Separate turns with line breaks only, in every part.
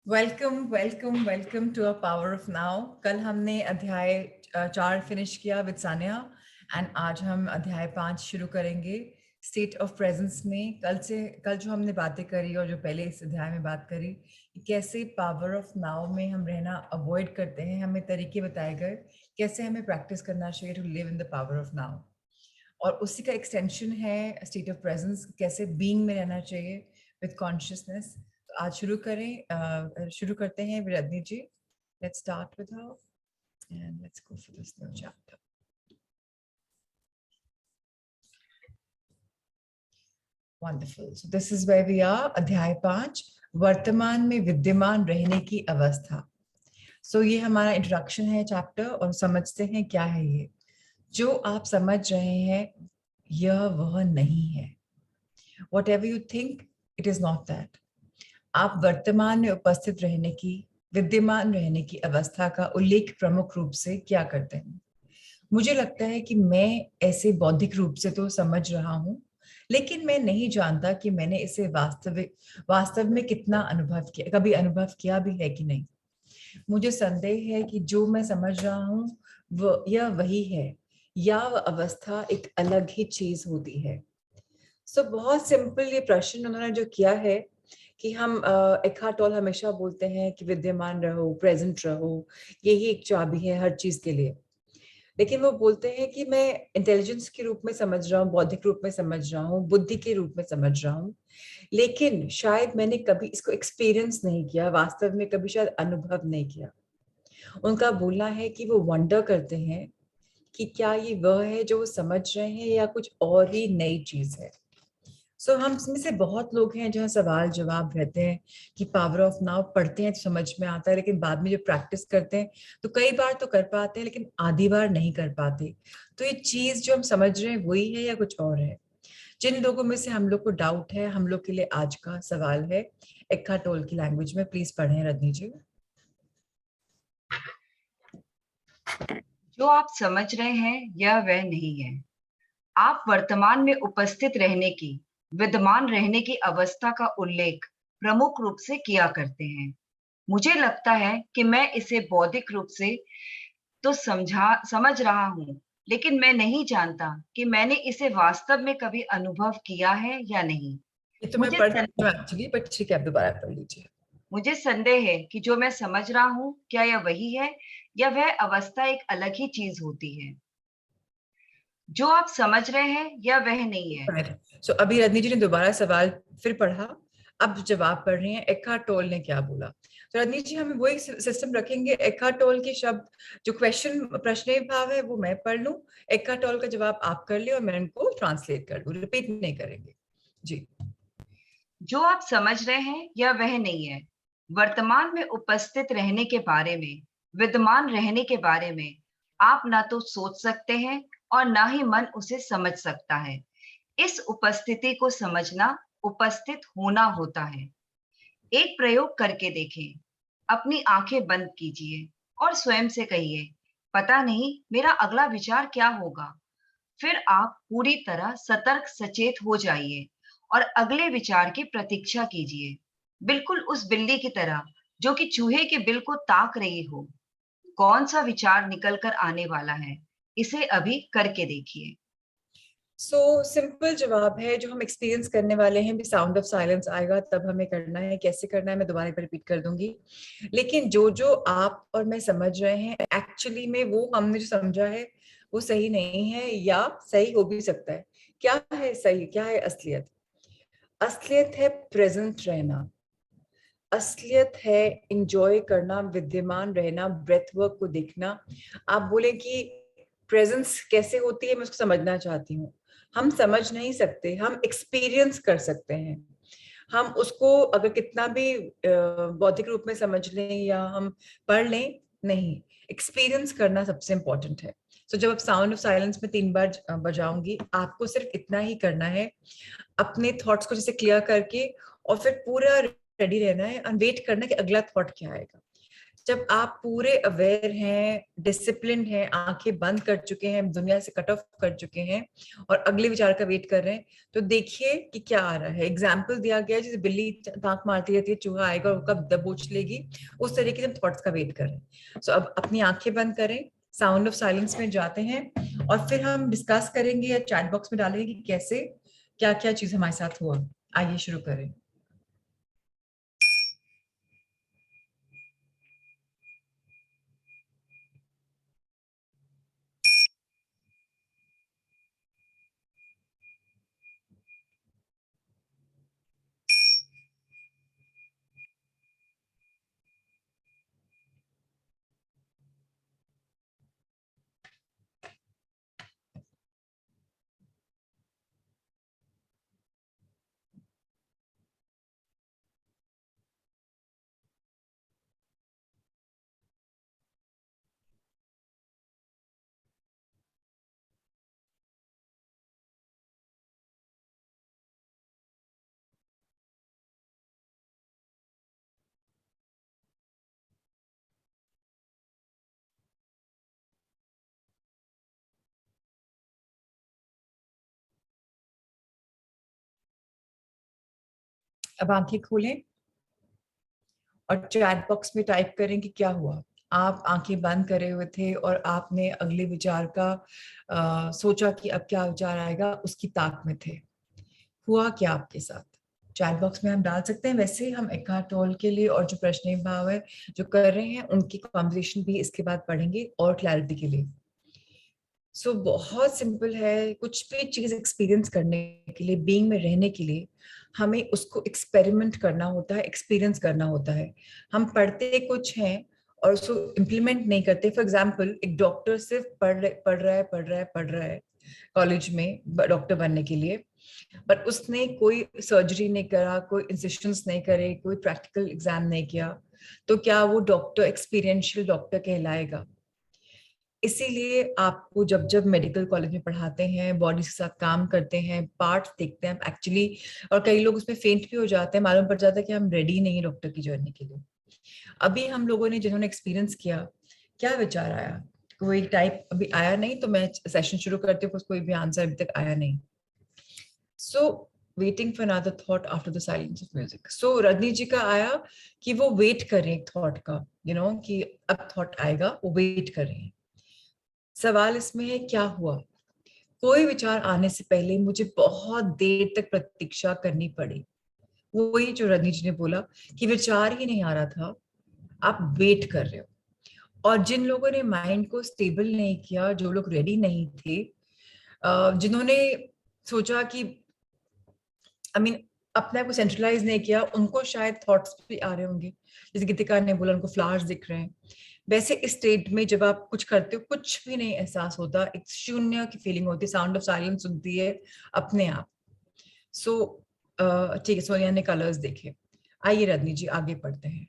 Welcome welcome welcome to a power of now. कल हमने अध्याय 4 फिनिश किया विद सान्या एंड आज हम अध्याय 5 शुरू करेंगे स्टेट ऑफ प्रेजेंस में। कल जो हमने बातें करी और जो पहले इस अध्याय में बात करी कि कैसे पावर ऑफ नाउ में हम रहना अवॉइड करते हैं, हमें तरीके बताए गए कैसे हमें प्रैक्टिस करना चाहिए to live in the power of now. और उसी का एक्सटेंशन है स्टेट ऑफ प्रेजेंस, कैसे बीइंग में रहना चाहिए विद कॉन्शियसनेस। तो आज शुरू करते हैं Virdhani ji. Let's start with her and let's go for this new chapter. Wonderful. So this is where we are, अध्याय 5, वर्तमान में विद्यमान रहने की अवस्था। सो ये हमारा इंट्रोडक्शन है चैप्टर और समझते हैं क्या है ये। जो आप समझ रहे हैं यह वह नहीं है। Whatever you think, it is not that. आप वर्तमान में उपस्थित रहने की, विद्यमान रहने की अवस्था का उल्लेख प्रमुख रूप से क्या करते हैं? मुझे लगता है कि मैं ऐसे बौद्धिक रूप से तो समझ रहा हूँ, लेकिन मैं नहीं जानता कि मैंने इसे वास्तव में कितना अनुभव किया, कभी अनुभव किया भी है कि नहीं। मुझे संदेह है कि जो मैं समझ रहा हूँ वो यह वही है या वह अवस्था एक अलग ही चीज होती है। बहुत सिंपल ये प्रश्न उन्होंने जो किया है कि हम एखार्ट टोल हमेशा बोलते हैं कि विद्यमान रहो, प्रेजेंट रहो, यही एक चाबी है हर चीज के लिए। लेकिन वो बोलते हैं कि मैं इंटेलिजेंस के रूप में समझ रहा हूँ, बौद्धिक रूप में समझ रहा हूँ, बुद्धि के रूप में समझ रहा हूँ, लेकिन शायद मैंने कभी इसको एक्सपीरियंस नहीं किया, वास्तव में कभी शायद अनुभव नहीं किया। उनका बोलना है कि वो वंडर करते हैं कि क्या ये वह है जो वो समझ रहे हैं या कुछ और ही नई चीज है। हम इसमें से बहुत लोग हैं जहाँ सवाल जवाब रहते हैं कि पावर ऑफ नाउ पढ़ते हैं तो समझ में आता है, लेकिन बाद में जब प्रैक्टिस करते हैं तो कई बार तो कर पाते हैं लेकिन आधी बार नहीं कर पाते। तो ये चीज जो हम समझ रहे हैं वही है या कुछ और है? जिन लोगों में से हम लोग को डाउट है, हम लोग के लिए आज का सवाल है एखार्ट टोल की लैंग्वेज में। प्लीज पढ़ें रजनी जी।
जो आप समझ रहे हैं यह वह नहीं है। आप वर्तमान में उपस्थित रहने की, विद्यमान रहने की अवस्था का उल्लेख प्रमुख रूप से किया करते हैं। मुझे लगता है कि मैं इसे बौद्धिक रूप से तो समझ रहा हूँ, लेकिन मैं नहीं जानता कि मैंने इसे वास्तव में कभी अनुभव किया है या नहीं।
ये तो मैं
मुझे
पढ़
सं,
चुकी हूँ एक्चुअली, बट ठीक है, आप दोबारा पढ़ लीजिए।
मुझे संदेह है कि जो मैं समझ रहा हूँ क्या यह वही है या वह अवस्था एक अलग ही चीज होती है। जो आप समझ रहे हैं यह वह नहीं है।
अभी रजनी जी ने दोबारा सवाल फिर पढ़ा, अब जवाब पढ़ रही हैं एखार्ट टोल ने क्या बोला। तो रजनी जी हम वही सिस्टम रखेंगे, एखार्ट टोल के शब्द जो प्रश्न भाव है वो मैं पढ़ लूं, एखार्ट टोल का जवाब आप कर ले और मैं उनको ट्रांसलेट कर लूं, रिपीट नहीं करेंगे जी।
जो आप समझ रहे हैं यह वह नहीं है। वर्तमान में उपस्थित रहने के बारे में, विद्यमान रहने के बारे में आप ना तो सोच सकते हैं और ना ही मन उसे समझ सकता है। इस उपस्थिति को समझना उपस्थित होना होता है। एक प्रयोग करके देखें। अपनी आंखें बंद कीजिए और स्वयं से कहिए, पता नहीं मेरा अगला विचार क्या होगा। फिर आप पूरी तरह सतर्क सचेत हो जाइए और अगले विचार की प्रतीक्षा कीजिए, बिल्कुल उस बिल्ली की तरह जो कि चूहे के बिल को ताक रही हो। कौन सा विचार निकल कर आने वाला है, इसे अभी करके देखिए।
सिंपल जवाब है जो हम एक्सपीरियंस करने वाले हैं, भी साउंड ऑफ साइलेंस आएगा तब हमें करना है। कैसे करना है मैं दोबारा एक बार रिपीट कर दूंगी, लेकिन जो जो आप और मैं समझ रहे हैं एक्चुअली में वो हमने जो समझा है वो सही नहीं है या सही हो भी सकता है। क्या है सही, क्या है असलियत? असलियत है प्रेजेंट रहना, असलियत है इंजॉय करना, विद्यमान रहना, ब्रेथ वर्क को देखना। आप बोले कि प्रेजेंस कैसे होती है, मैं उसको समझना चाहती हूँ। हम समझ नहीं सकते, हम एक्सपीरियंस कर सकते हैं। हम उसको अगर कितना भी बौद्धिक रूप में समझ लें या हम पढ़ लें, नहीं, एक्सपीरियंस करना सबसे इंपॉर्टेंट है। जब आप साउंड ऑफ साइलेंस में 3 बार बजाऊंगी, आपको सिर्फ इतना ही करना है, अपने थॉट्स को जैसे क्लियर करके, और फिर पूरा रेडी रहना है और वेट करना है कि अगला थॉट क्या आएगा। जब आप पूरे अवेयर हैं, डिसिप्लिन हैं, आंखें बंद कर चुके हैं, दुनिया से कट ऑफ कर चुके हैं और अगले विचार का वेट कर रहे हैं, तो देखिए कि क्या आ रहा है। एग्जाम्पल दिया गया है, जैसे बिल्ली ताक मारती रहती है, चूहा आएगा और कब दबोच लेगी, उस तरीके से हम थॉट्स का वेट कर रहे हैं। सो अब अपनी आंखें बंद करें, साउंड ऑफ साइलेंस में जाते हैं और फिर हम डिस्कस करेंगे या चैट बॉक्स में डालेंगे कि कैसे क्या क्या चीज हमारे साथ हुआ। आइए शुरू करें। अब आंखें खोलें और चैट बॉक्स में टाइप करें कि क्या हुआ। आप आंखें बंद करे हुए थे और आपने अगले विचार का सोचा कि अब क्या विचार आएगा, उसकी ताक में थे। हुआ क्या आपके साथ? चैट बॉक्स में हम डाल सकते हैं। वैसे हम एकार्ट टोल के लिए और जो प्रश्न भाव है जो कर रहे हैं उनकी कॉन्वर्सेशन भी इसके बाद पढ़ेंगे और क्लैरिटी के लिए। बहुत सिंपल है। कुछ भी चीज एक्सपीरियंस करने के लिए, बीइंग में रहने के लिए, हमें उसको एक्सपेरिमेंट करना होता है, एक्सपीरियंस करना होता है। हम पढ़ते कुछ हैं और उसको इम्प्लीमेंट नहीं करते। फॉर एग्जाम्पल, एक डॉक्टर सिर्फ पढ़ रहा है कॉलेज में डॉक्टर बनने के लिए, बट उसने कोई सर्जरी नहीं करा, कोई इंसिशंस नहीं करे, कोई प्रैक्टिकल एग्जाम नहीं किया, तो क्या वो डॉक्टर एक्सपीरियंशियल डॉक्टर कहलाएगा? इसीलिए आपको जब जब मेडिकल कॉलेज में पढ़ाते हैं, बॉडी के साथ काम करते हैं, पार्ट देखते हैं एक्चुअली, और कई लोग उसमें फेंट भी हो जाते हैं, मालूम पड़ जाता है कि हम रेडी नहीं है डॉक्टर की जर्नी के लिए। अभी हम लोगों ने जिन्होंने एक्सपीरियंस किया, क्या विचार आया? कोई टाइप अभी आया नहीं, तो मैं सेशन शुरू करती हूँ, कोई भी आंसर अभी तक आया नहीं। So waiting for another thought after the silence of music. So Rajni ji का आया कि वो वेट कर रहे हैं थॉट का, कि अब थॉट आएगा, वो वेट कर रहे हैं। सवाल इसमें है क्या हुआ? कोई विचार आने से पहले मुझे बहुत देर तक प्रतीक्षा करनी पड़ी। वही जो रजनी जी ने बोला कि विचार ही नहीं आ रहा था, आप वेट कर रहे हो। और जिन लोगों ने माइंड को स्टेबल नहीं किया, जो लोग रेडी नहीं थे, जिन्होंने सोचा कि अपने आप को सेंट्रलाइज नहीं किया, उनको शायद थॉट्स भी आ रहे होंगे। जैसे गीतिका ने बोला उनको फ्लावर्स दिख रहे हैं। वैसे इस स्टेट में जब आप कुछ करते हो, कुछ भी नहीं एहसास होता, एक शून्य की फीलिंग होती है, साउंड ऑफ साइलेंस सुनती है अपने आप। सो ठीक है, सोनिया ने कलर्स देखे। आइए रजनी जी आगे पढ़ते हैं।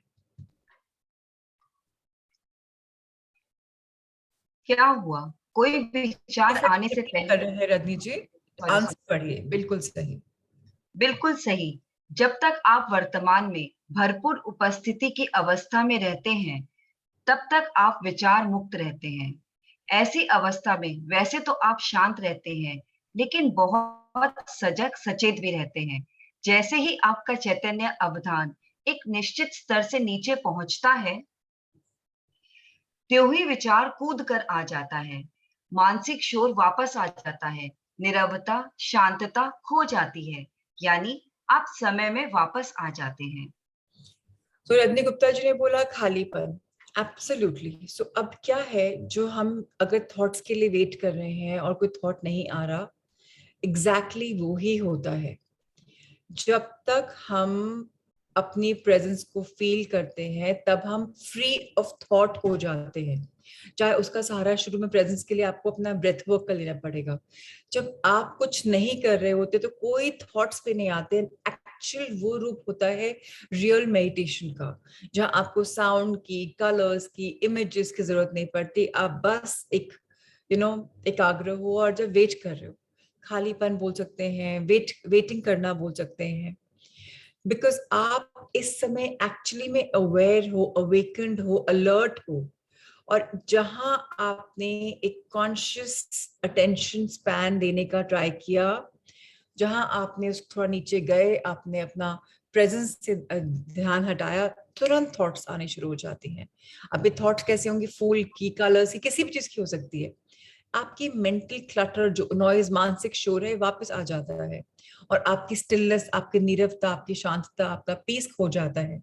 क्या हुआ? कोई विचार आने से
कर
पहले।
रहे हैं रजनी जी,
सॉरी
आंसर
सॉरी।
पढ़िए। बिल्कुल सही।
बिल्कुल सही। जब तक आप वर्तमान में भरपूर उपस्थिति की अवस्था में रहते हैं, तब तक आप विचार मुक्त रहते हैं। ऐसी अवस्था में वैसे तो आप शांत रहते हैं, लेकिन बहुत सजग सचेत भी रहते हैं। जैसे ही आपका चैतन्य अवधान एक निश्चित स्तर से नीचे पहुंचता है, त्यों ही विचार कूद कर आ जाता है। मानसिक शोर वापस आ जाता है। नीरवता, शांतता खो जाती है। यानी आप समय में वापस आ जाते हैं।
तो रजनी गुप्ता जी ने बोला खालीपन। एब्सोल्युटली। सो अब क्या है जो हम अगर थॉट्स के लिए वेट कर रहे हैं और कोई थॉट नहीं आ रहा, एग्जैक्टली वो ही होता है। जब तक हम अपनी प्रेजेंस को फील करते हैं, तब हम फ्री ऑफ थॉट हो जाते हैं। चाहे उसका सहारा शुरू में प्रेजेंस के लिए आपको अपना ब्रेथ वर्क कर लेना पड़ेगा। जब आप कुछ नहीं कर रहे होते तो कोई थॉट्स पे नहीं आते। एक्चुअल वो रूप होता है रियल मेडिटेशन का, जहां आपको साउंड की, कलर्स की, इमेजेस की जरूरत नहीं पड़ती। आप बस एक एकाग्र हो और जब वेट कर रहे हो, खालीपन बोल सकते हैं, वेटिंग करना बोल सकते हैं। बिकॉज आप इस समय एक्चुअली में अवेयर हो, अवेकेंड हो, अलर्ट हो, और जहां आपने एक कॉन्शियस अटेंशन स्पैन देने का ट्राई किया, जहां आपने उस थोड़ा नीचे गए, आपने अपना प्रेजेंस से ध्यान हटाया, तुरंत थॉट्स आने शुरू हो जाती हैं। अब ये थॉट्स कैसे होंगी? फूल की, कलर्स की, किसी भी चीज की हो सकती है। आपकी मेंटल क्लटर, जो नॉइज, मानसिक शोर है, वापस आ जाता है, और आपकी स्टिलनेस, आपकी नीरवता, आपकी शांतता, आपका पीस खो जाता है।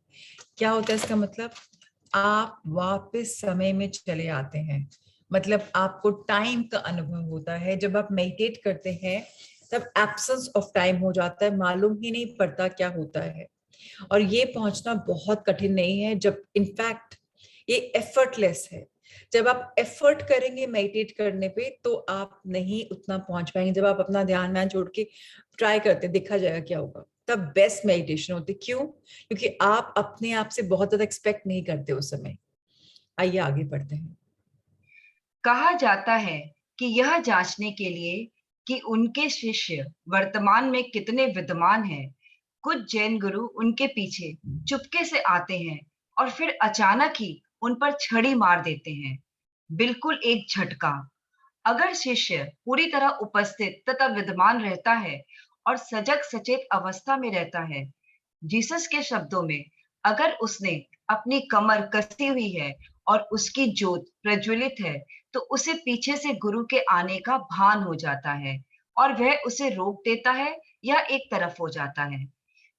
क्या होता है इसका मतलब? आप वापस समय में चले आते हैं। मतलब आपको टाइम का अनुभव होता है। जब आप मेडिटेट करते हैं तब एब्सेंस ऑफ टाइम हो जाता है, मालूम ही नहीं पड़ता क्या होता है। और ये पहुंचना बहुत कठिन नहीं है, जब इनफैक्ट ये एफर्टलेस है। जब आप एफर्ट करेंगे मेडिटेट करने पे तो आप नहीं उतना पहुंच पाएंगे। जब आप अपना ध्यान में छोड़ के ट्राई करते हैं, देखा जाएगा क्या होगा, तब बेस्ट मेडिटेशन होती। क्यों? क्योंकि आप अपने आप से बहुत ज्यादा एक्सपेक्ट नहीं करते उस समय। आइए आगे बढ़ते हैं।
कहा जाता है कि यह जांचने के लिए कि उनके शिष्य वर्तमान में कितने विद्वान हैं, कुछ जैन गुरु उनके पीछे चुपके से आते हैं और फिर अचानक ही उन पर छड़ी मार देते हैं। बिल्कुल एक झटका। अगर शिष्य पूरी तरह उपस्थित तथा विद्वान रहता है और सजग सचेत अवस्था में रहता है, जीसस के शब्दों में, अगर उसने अपनी कमर कसी हुई है और उसकी ज्योत प्रज्वलित है, तो उसे पीछे से गुरु के आने का भान हो जाता है और वह उसे रोक देता है या एक तरफ हो जाता है।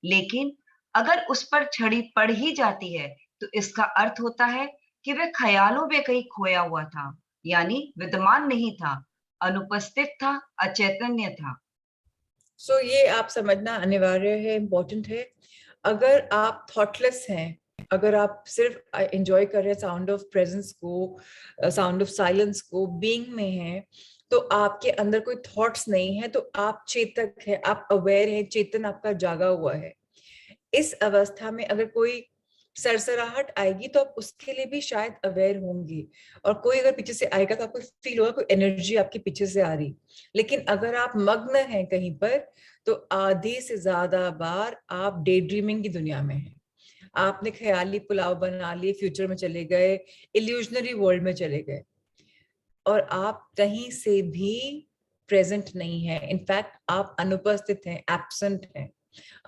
लेकिन अगर उस पर छड़ी पड़ ही जाती है, तो इसका अर्थ होता है कि वह ख्यालों में कहीं खोया हुआ था, यानी विद्यमान नहीं था, अनुपस्थित था, अचैतन्य था।
ये आप समझना अनिवार्य है, इम्पोर्टेंट है। अगर आप थॉटलेस हैं, अगर आप सिर्फ एंजॉय कर रहे हैं साउंड ऑफ प्रेजेंस को, साउंड ऑफ साइलेंस को, बीइंग में हैं, तो आपके अंदर कोई थॉट्स नहीं है, तो आप चेतक है, आप अवेयर है, चेतन आपका जागा हुआ है। इस अवस्था में अगर कोई सरसराहट आएगी तो आप उसके लिए भी शायद अवेयर होंगी, और कोई अगर पीछे से आएगा तो आपको फील होगा कोई एनर्जी आपके पीछे से आ रही। लेकिन अगर आप मग्न हैं कहीं पर, तो आधी से ज्यादा बार आप डे ड्रीमिंग की दुनिया में हैं। आपने ख्याली पुलाव बना लिए, फ्यूचर में चले गए, इल्यूजनरी वर्ल्ड में चले गए, और आप कहीं से भी प्रेजेंट नहीं है। इनफैक्ट आप अनुपस्थित हैं, एब्सेंट हैं,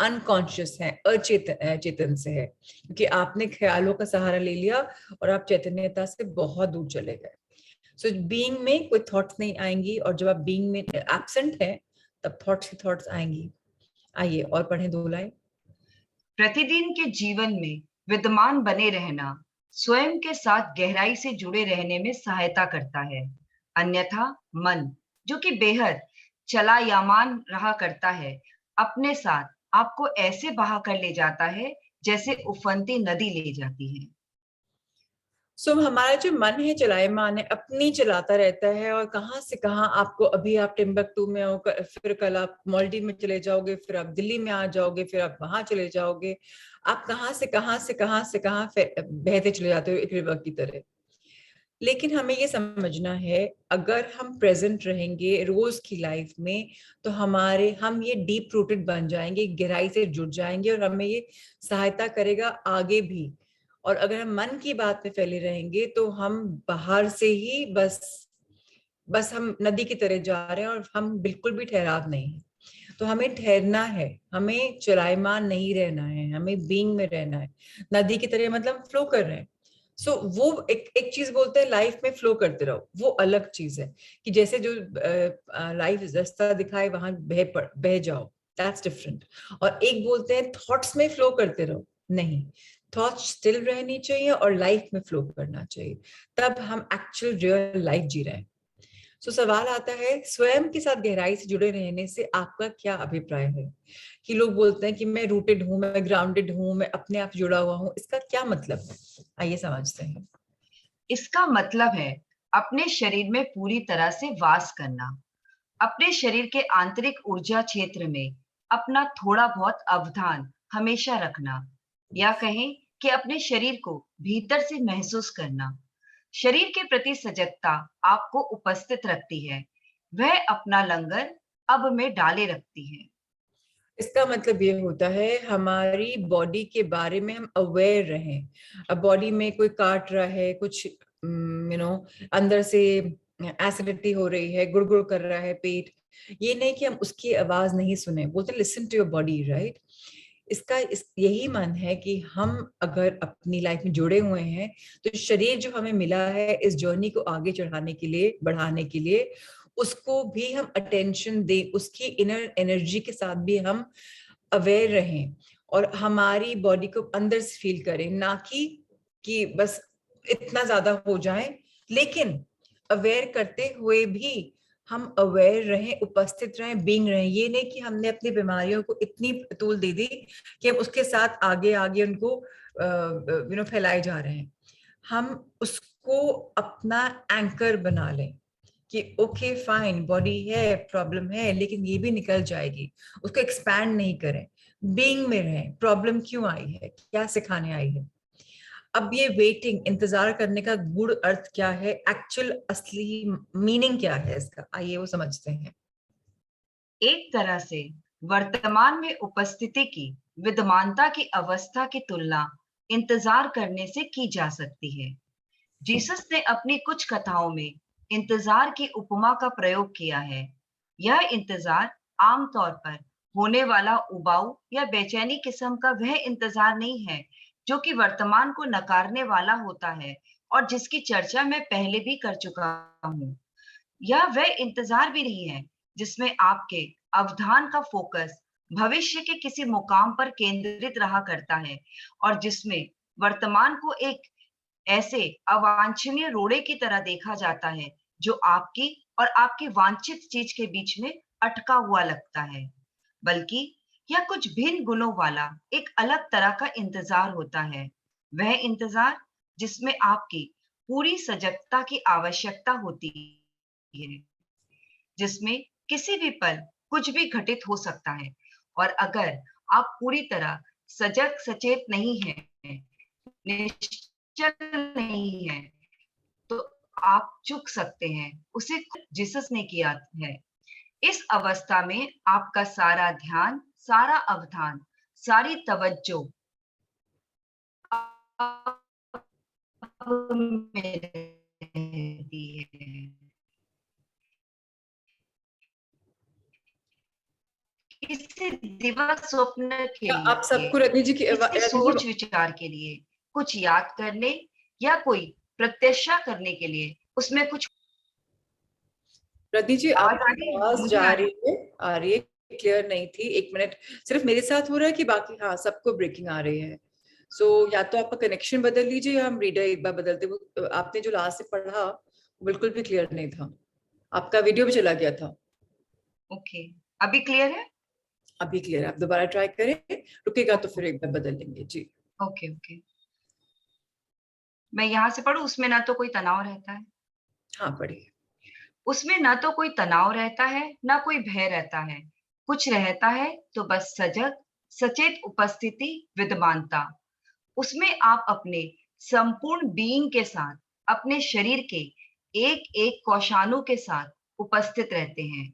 अनकॉन्शियस है, अचेतन चेतन से है, क्योंकि आपने ख्यालों का सहारा ले लिया और आप चैतन्यता से बहुत दूर चले गए। बीइंग में कोई थॉट्स नहीं आएंगी, और जब आप बीइंग में एब्सेंट है तब थॉट्स ही थॉट्स आएंगी। आइए और पढ़ें दो लाइन।
प्रतिदिन के जीवन में विद्यमान बने रहना स्वयं के साथ गहराई से जुड़े रहने में सहायता करता है। अन्यथा मन, जो कि बेहद चलायमान रहा करता है, अपने साथ आपको ऐसे बहा कर ले जाता है जैसे उफनती नदी ले जाती है।
हमारा जो मन है चलायमान है, अपनी चलाता रहता है, और कहाँ से कहाँ आपको, अभी आप टिम्बकटू में हो, फिर कल आप मालदीव में चले जाओगे, फिर आप दिल्ली में आ जाओगे, फिर आप वहां चले जाओगे। आप कहाँ से कहाँ से कहाँ से कहाँ बहते चले जाते हो एक रिवर की तरह। लेकिन हमें ये समझना है, अगर हम प्रेजेंट रहेंगे रोज की लाइफ में, तो हम ये डीप रूटेड बन जाएंगे, गहराई से जुड़ जाएंगे, और हमें ये सहायता करेगा आगे भी। और अगर हम मन की बात पे फैले रहेंगे तो हम बाहर से ही बस हम नदी की तरह जा रहे हैं, और हम बिल्कुल भी ठहराव नहीं है। तो हमें ठहरना है, हमें चलायमान नहीं रहना है, हमें बीइंग में रहना है। नदी की तरह मतलब फ्लो कर रहे हैं। वो एक एक चीज बोलते हैं लाइफ में फ्लो करते रहो, वो अलग चीज है। कि जैसे जो लाइफ रास्ता दिखाए वहां बह जाओ, दैट्स डिफरेंट। और एक बोलते हैं थॉट्स में फ्लो करते रहो, नहीं, थॉट्स स्टिल रहनी चाहिए और लाइफ में फ्लो करना चाहिए, तब हम एक्चुअल रियल लाइफ जी रहे हैं। सवाल आता है, स्वयं के साथ गहराई से जुड़े रहने से आपका क्या अभिप्राय है? कि लोग बोलते हैं कि मैं रूटेड हूं, मैं ग्राउंडेड हूं, मैं अपने आप जुड़ा हुआ हूं, इसका क्या मतलब है? आइए समझते हैं।
इसका मतलब है अपने शरीर में पूरी तरह से वास करना, अपने शरीर के आंतरिक ऊर्जा क्षेत्र में अपना थोड़ा बहुत अवधान हमेशा रखना, या कहें कि अपने शरीर को भीतर से महसूस करना। शरीर के प्रति सजगता आपको उपस्थित रखती है, वह अपना लंगर अब में डाले रखती है।
इसका मतलब ये होता है हमारी बॉडी के बारे में हम अवेयर रहें। अब बॉडी में कोई काट रहा है, कुछ अंदर से एसिडिटी हो रही है, गुड़गुड़ कर रहा है पेट, ये नहीं कि हम उसकी आवाज नहीं सुने। बोलते listen to your body, right. यही मन है कि हम अगर अपनी लाइफ में जुड़े हुए हैं तो शरीर जो हमें मिला है इस जर्नी को आगे चढ़ाने के लिए, बढ़ाने के लिए, उसको भी हम अटेंशन दें, उसकी इनर एनर्जी के साथ भी हम अवेयर रहें और हमारी बॉडी को अंदर से फील करें, ना कि बस इतना ज्यादा हो जाए, लेकिन अवेयर करते हुए भी हम अवेयर रहें, उपस्थित रहें, बीइंग रहें। ये नहीं कि हमने अपनी बीमारियों को इतनी तूल दे दी कि हम उसके साथ आगे आगे उनको फैलाए जा रहे हैं। हम उसको अपना एंकर बना लें कि ओके फाइन, बॉडी है, प्रॉब्लम है, लेकिन ये भी निकल जाएगी। उसको एक्सपैंड नहीं करें, बीइंग में रहें। प्रॉब्लम क्यों आई है, क्या सिखाने आई है। अब ये वेटिंग, इंतजार करने का गुड़ अर्थ क्या है, एक्चुअल असली मीनिंग क्या है इसका, आइए वो समझते हैं।
एक तरह से वर्तमान में उपस्थिति की विद्यमानता की अवस्था की तुलना इंतजार करने से की जा सकती है। जीसस ने अपनी कुछ कथाओं में इंतजार की उपमा का प्रयोग किया है। यह इंतजार आमतौर पर होने वाला उबाऊ या बेचैनी किस्म का वह इंतजार नहीं है जो कि वर्तमान को नकारने वाला होता है और जिसकी चर्चा मैं पहले भी कर चुका हूँ। यह वह इंतजार भी नहीं है जिसमें आपके अवधान का फोकस भविष्य के किसी मुकाम पर केंद्रित रहा करता है और जिसमें वर्तमान को एक ऐसे अवांछनीय रोड़े की तरह देखा जाता है जो आपकी और आपकी वांछित चीज के बीच में अटका हुआ लगता है। बल्कि यह कुछ भिन्न गुणों वाला एक अलग तरह का इंतजार होता है। वह इंतजार जिसमें आपकी पूरी सजगता की आवश्यकता होती है, जिसमें किसी भी पल कुछ भी घटित हो सकता है और अगर आप पूरी तरह सजग सचेत नहीं हैं, निश्चल नहीं है, तो आप चूक सकते हैं। उसे जीसस ने किया है। इस अवस्था में आपका सारा ध्यान, सारा अवधान, सारी तवज्जो में रहती है। किसी दिवा स्वप्न के
क्या आप
लिए,
सबको रजनी जी की
किसी
रजनी जी,
सोच विचार के लिए, कुछ याद करने या कोई प्रत्याशा करने के लिए उसमें कुछ
रजनी जी
आवाज आ
आपकी
रही है?
आवाज
मुझे
जा
आ
रही है, आ रही है, क्लियर नहीं थी। एक मिनट, सिर्फ मेरे साथ हो रहा है कि बाकी, हाँ सबको ब्रेकिंग आ रही है। सो या तो आपका कनेक्शन बदल लीजिए या हम रीडर एक बार बदलते। वो आपने जो लास्ट से पढ़ा वो बिल्कुल भी क्लियर नहीं था, आपका वीडियो भी चला गया था।
ओके, अभी क्लियर है?
अभी क्लियर है, आप दोबारा ट्राई करें, रुकेगा तो फिर एक बार बदल लेंगे जी।
ओके ओके, मैं यहाँ से पढ़ूं। उसमें ना तो कोई तनाव रहता है,
हाँ पढ़िए।
उसमें ना तो कोई तनाव रहता है, ना कोई भय रहता है। कुछ रहता है तो बस सजग सचेत उपस्थिति, विद्यमानता। उसमें आप अपने संपूर्ण बीइंग के साथ, अपने शरीर के एक एक कोशानु के साथ उपस्थित रहते हैं।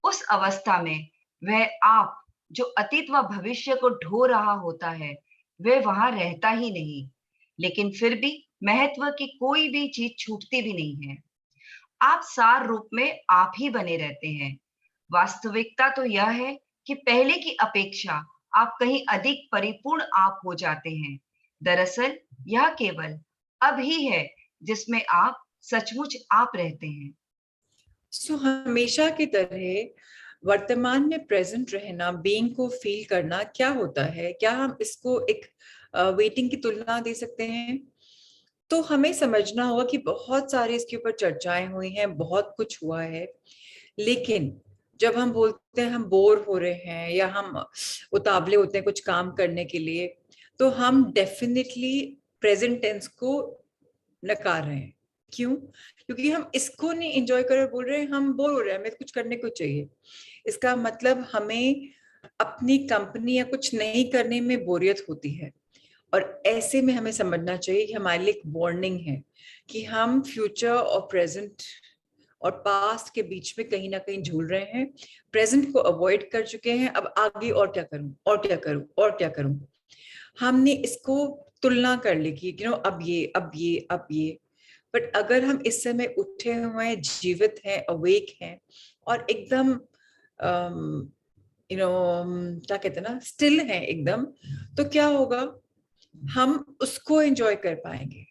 उस अवस्था में वह आप जो अतीत व भविष्य को ढो रहा होता है, वह वहां रहता ही नहीं, लेकिन फिर भी महत्व की कोई भी चीज छूटती भी नहीं है। आप सार रूप में आप ही बने रहते हैं। वास्तविकता तो यह है कि पहले की अपेक्षा आप कहीं अधिक परिपूर्ण आप हो जाते हैं। दरअसल यह केवल अब ही है जिसमें आप सचमुच आप रहते हैं।
सो हमेशा की तरह वर्तमान में प्रेजेंट रहना, बीइंग को फील करना क्या होता है, क्या हम इसको एक वेटिंग की तुलना दे सकते हैं? तो हमें समझना होगा कि बहुत सारी इसके ऊपर चर्चाएं हुई हैं, बहुत कुछ हुआ है, लेकिन जब हम बोलते हैं हम बोर हो रहे हैं या हम उतावले होते हैं कुछ काम करने के लिए, तो हम डेफिनेटली प्रेजेंट टेंस को नकार रहे हैं। क्यों? क्योंकि हम इसको नहीं एंजॉय कर रहे, बोल रहे हैं हम बोर हो रहे हैं, हमें कुछ करने को चाहिए। इसका मतलब हमें अपनी कंपनी या कुछ नहीं करने में बोरियत होती है, और ऐसे में हमें समझना चाहिए कि हमारे लिए एक वार्निंग है कि हम फ्यूचर और प्रेजेंट और पास्ट के बीच में कहीं ना कहीं झूल रहे हैं, प्रेजेंट को अवॉइड कर चुके हैं, अब आगे और क्या करूं और क्या करूं और क्या करूं। हमने इसको तुलना कर ली कि अब ये अब ये अब ये। बट अगर हम इस समय उठे हुए हैं, जीवित हैं, अवेक हैं और एकदम क्या कहते हैं ना, स्टिल हैं एकदम, तो क्या होगा, हम उसको एंजॉय कर पाएंगे।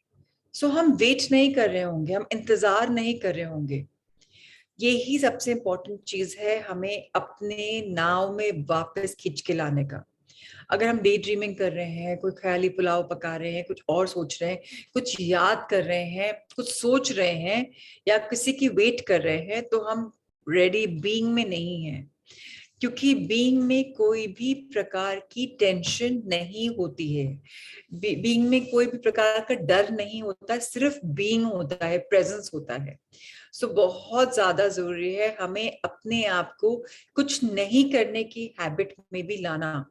सो हम वेट नहीं कर रहे होंगे, हम इंतजार नहीं कर रहे होंगे। यही सबसे इंपॉर्टेंट चीज है, हमें अपने नाव में वापस खींच के लाने का। अगर हम डे ड्रीमिंग कर रहे हैं, कोई ख्याली पुलाव पका रहे हैं, कुछ और सोच रहे हैं, कुछ याद कर रहे हैं, कुछ सोच रहे हैं या किसी की वेट कर रहे हैं, तो हम रेडी बीइंग में नहीं है। क्योंकि बीइंग में कोई भी प्रकार की टेंशन नहीं होती है, बीइंग में कोई भी प्रकार का डर नहीं होता, सिर्फ बीइंग होता है, प्रेजेंस होता है। सो बहुत ज्यादा जरूरी है हमें अपने आप को कुछ नहीं करने की हैबिट में भी लाना,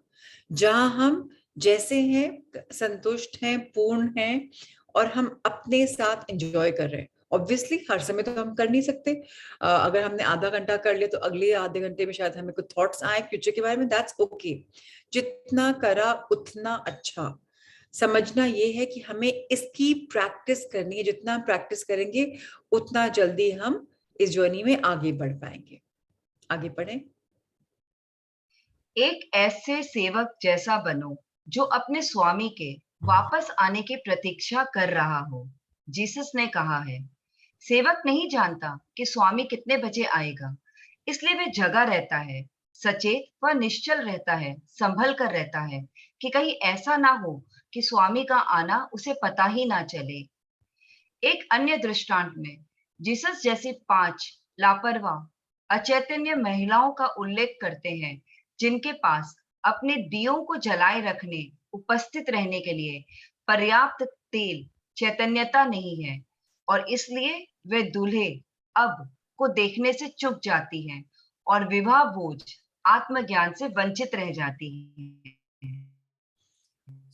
जहां हम जैसे हैं संतुष्ट हैं, पूर्ण हैं और हम अपने साथ एंजॉय कर रहे हैं। ऑब्वियसली हर समय तो हम कर नहीं सकते। अगर हमने आधा घंटा कर लिया तो अगले आधे घंटे में शायद हमें कुछ थॉट्स आए फ्यूचर के बारे में, दैट्स ओके। जितना करा उतना अच्छा। समझना ये है कि हमें इसकी प्रैक्टिस करनी है, जितना हम प्रैक्टिस करेंगे उतना जल्दी हम इस जर्नी में आगे बढ़ पाएंगे। आगे बढ़े।
एक ऐसे सेवक जैसा बनो जो अपने स्वामी के वापस आने की प्रतीक्षा कर रहा हो। जीसस ने कहा है, सेवक नहीं जानता कि स्वामी कितने बजे आएगा, इसलिए वह जगा रहता है, सचेत व निश्चल रहता है, संभल कर रहता है कि कहीं ऐसा ना हो कि स्वामी का आना उसे पता ही ना चले। एक अन्य दृष्टांत में जीसस जैसी 5 लापरवाह अचैतन्य महिलाओं का उल्लेख करते हैं, जिनके पास अपने दियों को जलाए रखने, उपस्थित रहने के लिए पर्याप्त तेल, चैतन्यता नहीं है और इसलिए वे दूल्हे अब को देखने से चूक जाती हैं और विवाह भोज आत्मज्ञान से वंचित रह जाती हैं।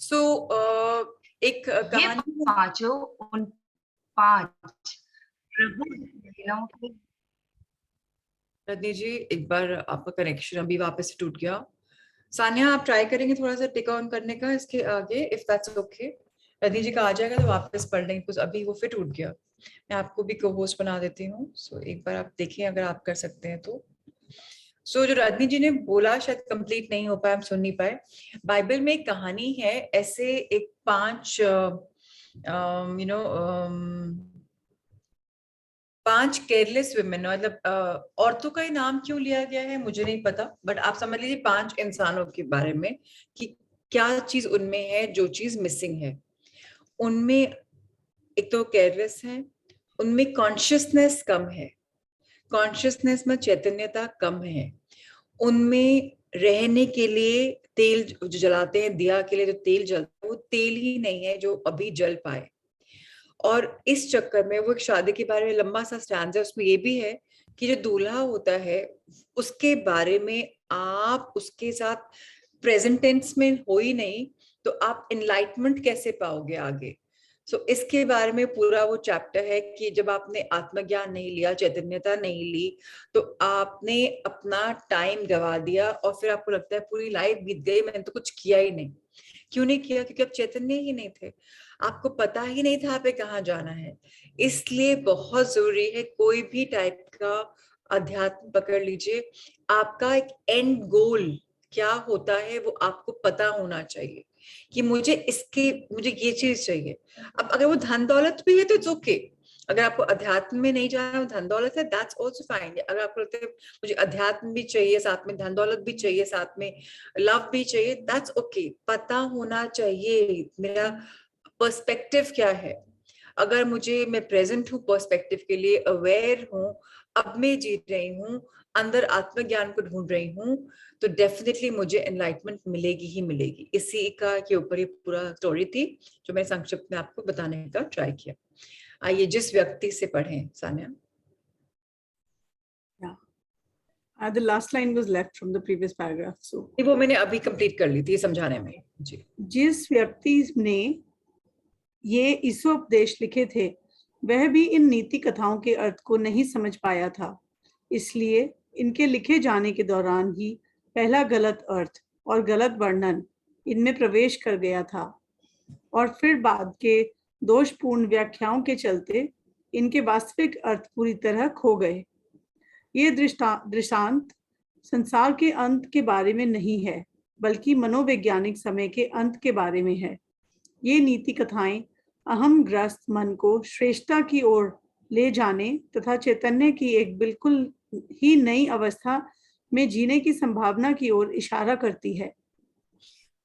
सो एक
ये
कहानी।
पांचों उन 5 प्रभु महिलाओं के।
रजनी जी, एक बार आपका कनेक्शन अभी वापस से टूट गया। सानिया, आप ट्राई करेंगे थोड़ा सा टिक ऑन करने का इसके आगे, if that's okay. Rajni ji का आ जाएगा तो वापस पढ़ लेंगे, कुछ अभी वो फिर टूट गया। मैं आपको भी को होस्ट बना देती हूँ, सो एक बार आप देखिए अगर आप कर सकते हैं तो। सो जो रजनी जी ने बोला शायद कंप्लीट नहीं हो पाया, हम सुन नहीं पाए। बाइबल में एक कहानी है, ऐसे एक 5 5 केयरलेस वुमेन, मतलब औरतों का ही नाम क्यों लिया गया है मुझे नहीं पता, बट आप समझ लीजिए 5 इंसानों के बारे में कि क्या चीज उनमें है जो चीज मिसिंग है। उनमें एक तो केयरलेस है, उनमें कॉन्शियसनेस कम है, कॉन्शियसनेस में चैतन्यता कम है, उनमें रहने के लिए तेल जो जलाते हैं, दिया के लिए जो तेल जलता है वो तेल ही नहीं है जो अभी जल पाए। और इस चक्कर में वो एक शादी के बारे में लंबा सा स्टैंड है, उसमें ये भी है कि जो दूल्हा होता है उसके बारे में आप उसके साथ प्रेजेंट टेंस में हो ही नहीं, तो आप एनलाइटमेंट कैसे पाओगे आगे। सो इसके बारे में पूरा वो चैप्टर है कि जब आपने आत्मज्ञान नहीं लिया, चैतन्यता नहीं ली, तो आपने अपना टाइम गवा दिया और फिर आपको लगता है पूरी लाइफ बीत गई, मैंने तो कुछ किया ही नहीं। क्यों नहीं किया? क्योंकि आप चैतन्य ही नहीं थे, आपको पता ही नहीं था आपे कहाँ जाना है। इसलिए बहुत जरूरी है, कोई भी टाइप का अध्यात्म पकड़ लीजिए, आपका एक एंड गोल क्या होता है वो आपको पता होना चाहिए कि मुझे ये चीज चाहिए। अब अगर वो धन दौलत भी है तो इट्स ओके। अगर आपको अध्यात्म में नहीं जाना है, धन दौलत है, दैट्स आल्सो फाइन। अगर आपको लगता है मुझे अध्यात्म भी चाहिए, साथ में धन दौलत भी चाहिए, साथ में लव भी चाहिए, दैट्स ओके। पता होना चाहिए मेरा पर्सपेक्टिव क्या है। अगर मैं प्रेजेंट हूँ, पर्सपेक्टिव के लिए अवेयर हूँ, अब मैं जी रही हूँ, अंदर आत्मज्ञान को ढूंढ रही हूँ, तो डेफिनेटली मुझे एनलाइटमेंट मिलेगी ही मिलेगी। इसी का के ऊपर ये पूरा स्टोरी थी जो मैं संक्षिप्त में आपको बताने का ट्राई किया। आइए जिस व्यक्ति से पढ़ें, Sania.
The last line was left from the previous paragraph. So
वो मैंने अभी कंप्लीट कर ली थी समझाने में जी।
जिस व्यक्ति ने ये ईसो उपदेश लिखे थे वह भी इन नीति कथाओं के अर्थ को नहीं समझ पाया था, इसलिए इनके लिखे जाने के दौरान ही पहला गलत अर्थ और गलत वर्णन इनमें प्रवेश कर गया था और फिर बाद के दोषपूर्ण व्याख्याओं के चलते इनके वास्तविक अर्थ पूरी तरह खो गए। ये दृष्टांत संसार के अंत के बारे में नहीं है, बल्कि मनोवैज्ञानिक समय के अंत के बारे में है। ये नीति कथाएं अहम ग्रस्त मन को श्रेष्ठता की ओर ले जाने तथा चैतन्य की एक बिल्कुल ही नई अवस्था में जीने की संभावना की ओर इशारा करती है।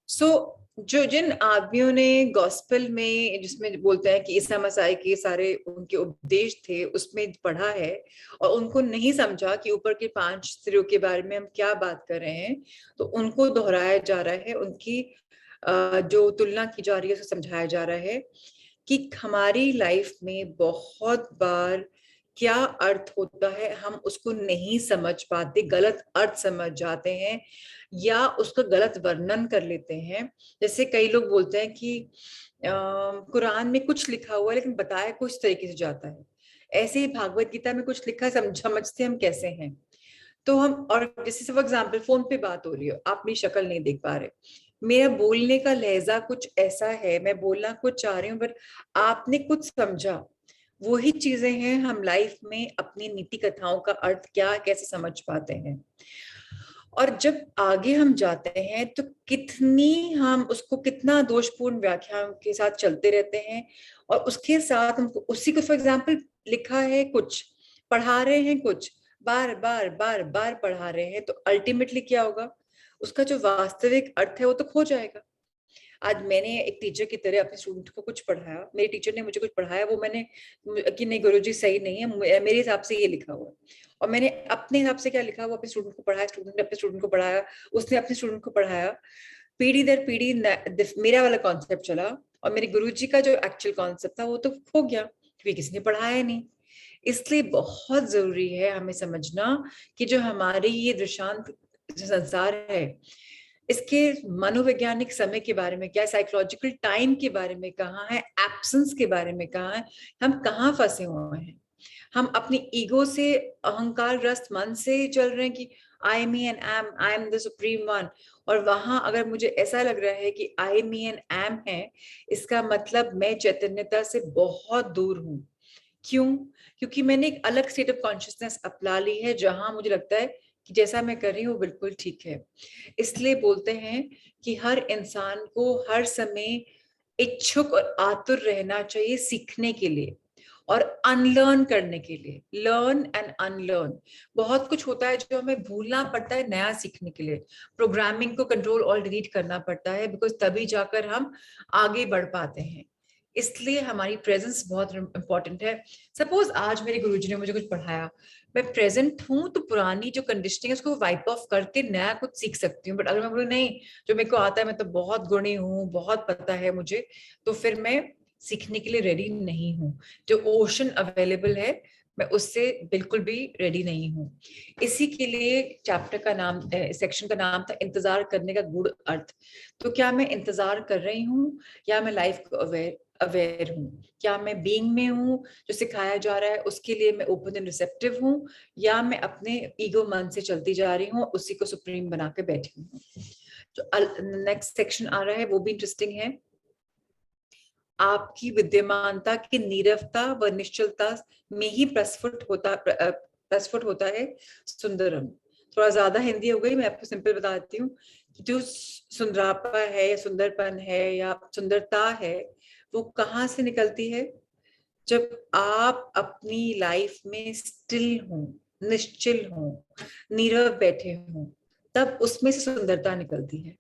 जो जिन आदमियों ने गॉस्पेल में, जिसमें बोलते हैं कि ईसा मसीह के सारे उनके उपदेश थे, उसमें पढ़ा है और उनको नहीं समझा कि ऊपर के 5 स्त्रियों के बारे में हम क्या बात कर रहे हैं, तो उनको दोहराया जा रहा है, उनकी जो तुलना की जा रही है उसे समझाया जा रहा है कि हमारी लाइफ में बहुत बार क्या अर्थ होता है हम उसको नहीं समझ पाते, गलत अर्थ समझ जाते हैं या उसका गलत वर्णन कर लेते हैं। जैसे कई लोग बोलते हैं कि कुरान में कुछ लिखा हुआ है लेकिन बताया कुछ तरीके से जाता है, ऐसे ही भागवत गीता में कुछ लिखा है, समझते हम कैसे हैं। तो हम, और जैसे फॉर एग्जाम्पल फोन पे बात हो रही है, आप मेरी शक्ल नहीं देख पा रहे, मेरा बोलने का लहजा कुछ ऐसा है, मैं बोलना कुछ चाह रही हूँ बट आपने कुछ समझा। वही चीजें हैं हम लाइफ में अपनी नीति कथाओं का अर्थ क्या कैसे समझ पाते हैं। और जब आगे हम जाते हैं तो कितनी हम उसको कितना दोषपूर्ण व्याख्याओं के साथ चलते रहते हैं और उसके साथ हमको उसी को, फॉर एग्जाम्पल लिखा है कुछ, पढ़ा रहे हैं कुछ, बार बार बार बार पढ़ा रहे हैं, तो अल्टीमेटली क्या होगा, उसका जो वास्तविक अर्थ है वो तो खो जाएगा। आज मैंने एक टीचर की तरह अपने स्टूडेंट को कुछ पढ़ाया, मेरे टीचर ने मुझे कुछ पढ़ाया, वो मैंने कि नहीं गुरुजी सही नहीं है, मेरे हिसाब से ये लिखा हुआ है, और मैंने अपने हिसाब से क्या लिखा वो अपने स्टूडेंट को पढ़ाया, स्टूडेंट ने अपने स्टूडेंट को पढ़ाया, उसने अपने स्टूडेंट को पढ़ाया, पीढ़ी दर पीढ़ी मेरा वाला कॉन्सेप्ट चला और मेरे गुरुजी का जो एक्चुअल कॉन्सेप्ट था वो तो खो गया क्योंकि किसी ने पढ़ाया नहीं। इसलिए बहुत जरूरी है हमें समझना कि जो हमारे ये दृष्टांत संसार है, इसके मनोवैज्ञानिक समय के बारे में क्या, साइकोलॉजिकल टाइम के बारे में कहाँ है, एब्सेंस के बारे में कहाँ है, हम कहाँ फंसे हुए हैं। हम अपनी ईगो से, अहंकार ग्रस्त मन से चल रहे हैं कि I me and I am the supreme one, और वहां अगर मुझे ऐसा लग रहा है कि आई मी एंड एम है, इसका मतलब मैं चैतन्यता से बहुत दूर हूं। क्यों? क्योंकि मैंने एक अलग स्टेट ऑफ कॉन्शियसनेस अपना ली है जहां मुझे लगता है कि जैसा मैं कर रही हूँ बिल्कुल ठीक है। इसलिए बोलते हैं कि हर इंसान को हर समय इच्छुक और आतुर रहना चाहिए सीखने के लिए और अनलर्न करने के लिए। लर्न एंड अनलर्न, बहुत कुछ होता है जो हमें भूलना पड़ता है नया सीखने के लिए। प्रोग्रामिंग को कंट्रोल ऑल्ट डिलीट करना पड़ता है बिकॉज तभी जाकर हम आगे बढ़ पाते हैं। इसलिए हमारी प्रेजेंस बहुत इंपॉर्टेंट है। सपोज आज मेरे गुरुजी ने मुझे कुछ पढ़ाया, मैं प्रेजेंट हूँ तो पुरानी जो कंडीशनिंग है उसको वाइप ऑफ करके नया कुछ सीख सकती हूँ। बट अगर मैं बोलूँ नहीं, जो मेरे को आता है, मैं तो बहुत गुणी हूँ, बहुत पता है मुझे, तो फिर मैं सीखने के लिए रेडी नहीं हूँ। जो ओशन अवेलेबल है मैं उससे बिल्कुल भी रेडी नहीं हूँ। इसी के लिए चैप्टर का नाम, सेक्शन का नाम था इंतजार करने का गूढ़ अर्थ। तो क्या मैं इंतजार कर रही हूँ या मैं लाइफ को अवेयर हूँ? क्या मैं बीइंग में हूँ, जो सिखाया जा रहा है उसके लिए मैं ओपन एंड रिसेप्टिव हूँ, या मैं अपने ईगो मन से चलती जा रही हूँ, उसी को सुप्रीम बना के बैठी हूँ? जो नेक्स्ट सेक्शन आ रहा है वो भी इंटरेस्टिंग है। आपकी विद्यमानता की नीरवता व निश्चलता में ही प्रस्फुट होता है सुंदरम। थोड़ा ज्यादा हिंदी हो गई, मैं आपको सिंपल बता देती हूँ। जो सुंदरापा है या सुंदरपन है या सुंदरता है वो कहाँ से निकलती है? जब आप अपनी लाइफ में स्टिल हो, निश्चिल हो, नीरव बैठे हो, तब उसमें से सुंदरता निकलती है।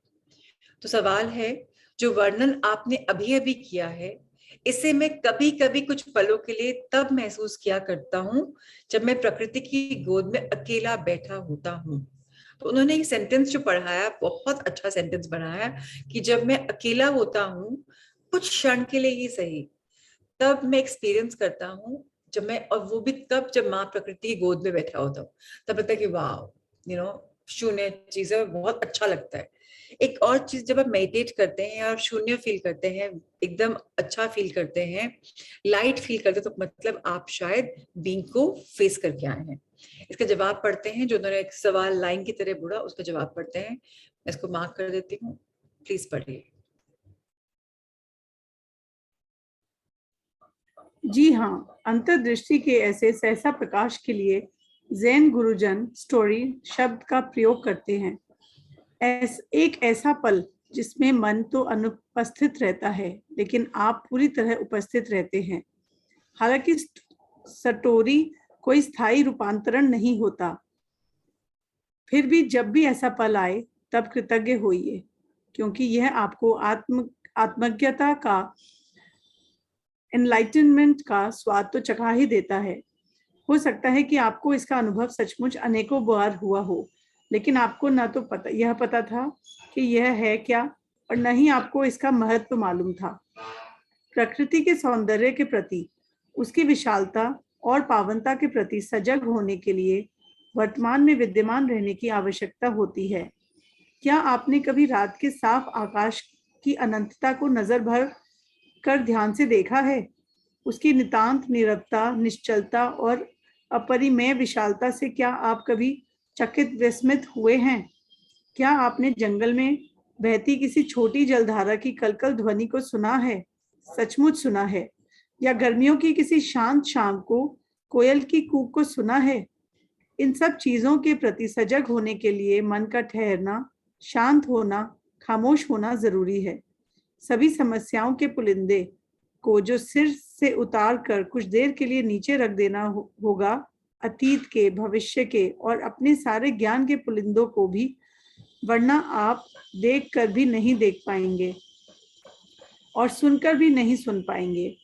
तो सवाल है, जो वर्णन आपने अभी अभी किया है, इसे मैं कभी कभी कुछ पलों के लिए तब महसूस किया करता हूं जब मैं प्रकृति की गोद में अकेला बैठा होता हूं। तो उन्होंने एक सेंटेंस जो पढ़ाया, बहुत अच्छा सेंटेंस बनाया कि जब मैं अकेला होता हूं कुछ क्षण के लिए ही सही, तब मैं एक्सपीरियंस करता हूँ, जब मैं, और वो भी तब जब माँ प्रकृति की गोद में बैठा होता हूँ, तब लगता है कि वाह, शून्य चीजें बहुत अच्छा लगता है। एक और चीज, जब आप मेडिटेट करते हैं और शून्य फील करते हैं, एकदम अच्छा फील करते हैं, लाइट फील करते हैं, तो मतलब आप शायद बीइंग को फेस करके आए हैं। इसका जवाब पढ़ते हैं, जो उन्होंने एक सवाल लाइन की तरह बोला उसका जवाब पढ़ते हैं। मैं इसको मार्क कर देती हूँ, प्लीज पढ़िए।
जी हाँ, अंतर्दृष्टि के ऐसे सहसा प्रकाश के लिए जैन गुरुजन स्टोरी शब्द का प्रयोग करते हैं। एक ऐसा पल जिसमें मन तो अनुपस्थित रहता है, लेकिन आप पूरी तरह उपस्थित रहते हैं। हालांकि सटोरी कोई स्थायी रूपांतरण नहीं होता, फिर भी जब भी ऐसा पल आए तब कृतज्ञ होइए, क्योंकि यह आपको आत्मज्ञता का, एनलाइटनमेंट का स्वाद तो चखा ही देता है। हो सकता है कि आपको इसका अनुभव सचमुच अनेकों बार हुआ हो, लेकिन आपको न तो पता था कि यह है क्या, और न ही आपको इसका महत्व मालूम था। प्रकृति के सौंदर्य के प्रति, उसकी विशालता और पावनता के प्रति सजग होने के लिए वर्तमान में विद्यमान रहने की आवश्यकता होती है। क्या आपने कभी रात के साफ आकाश की अनंतता को नजर भर कर ध्यान से देखा है? उसकी नितांत नीरवता, निश्चलता और अपरिमेय विशालता से क्या आप कभी चकित विस्मित हुए हैं? क्या आपने जंगल में बहती किसी छोटी जलधारा की कलकल ध्वनि को सुना है, सचमुच सुना है? या गर्मियों की किसी शांत शाम को कोयल की कूक को सुना है? इन सब चीजों के प्रति सजग होने के लिए मन का ठहरना, शांत होना, खामोश होना जरूरी है। सभी समस्याओं के पुलिंदे को जो सिर से उतार कर कुछ देर के लिए नीचे रख देना होगा, अतीत के, भविष्य के और अपने सारे ज्ञान के पुलिंदों को भी, वरना आप देख कर भी नहीं देख पाएंगे और सुनकर भी नहीं सुन पाएंगे।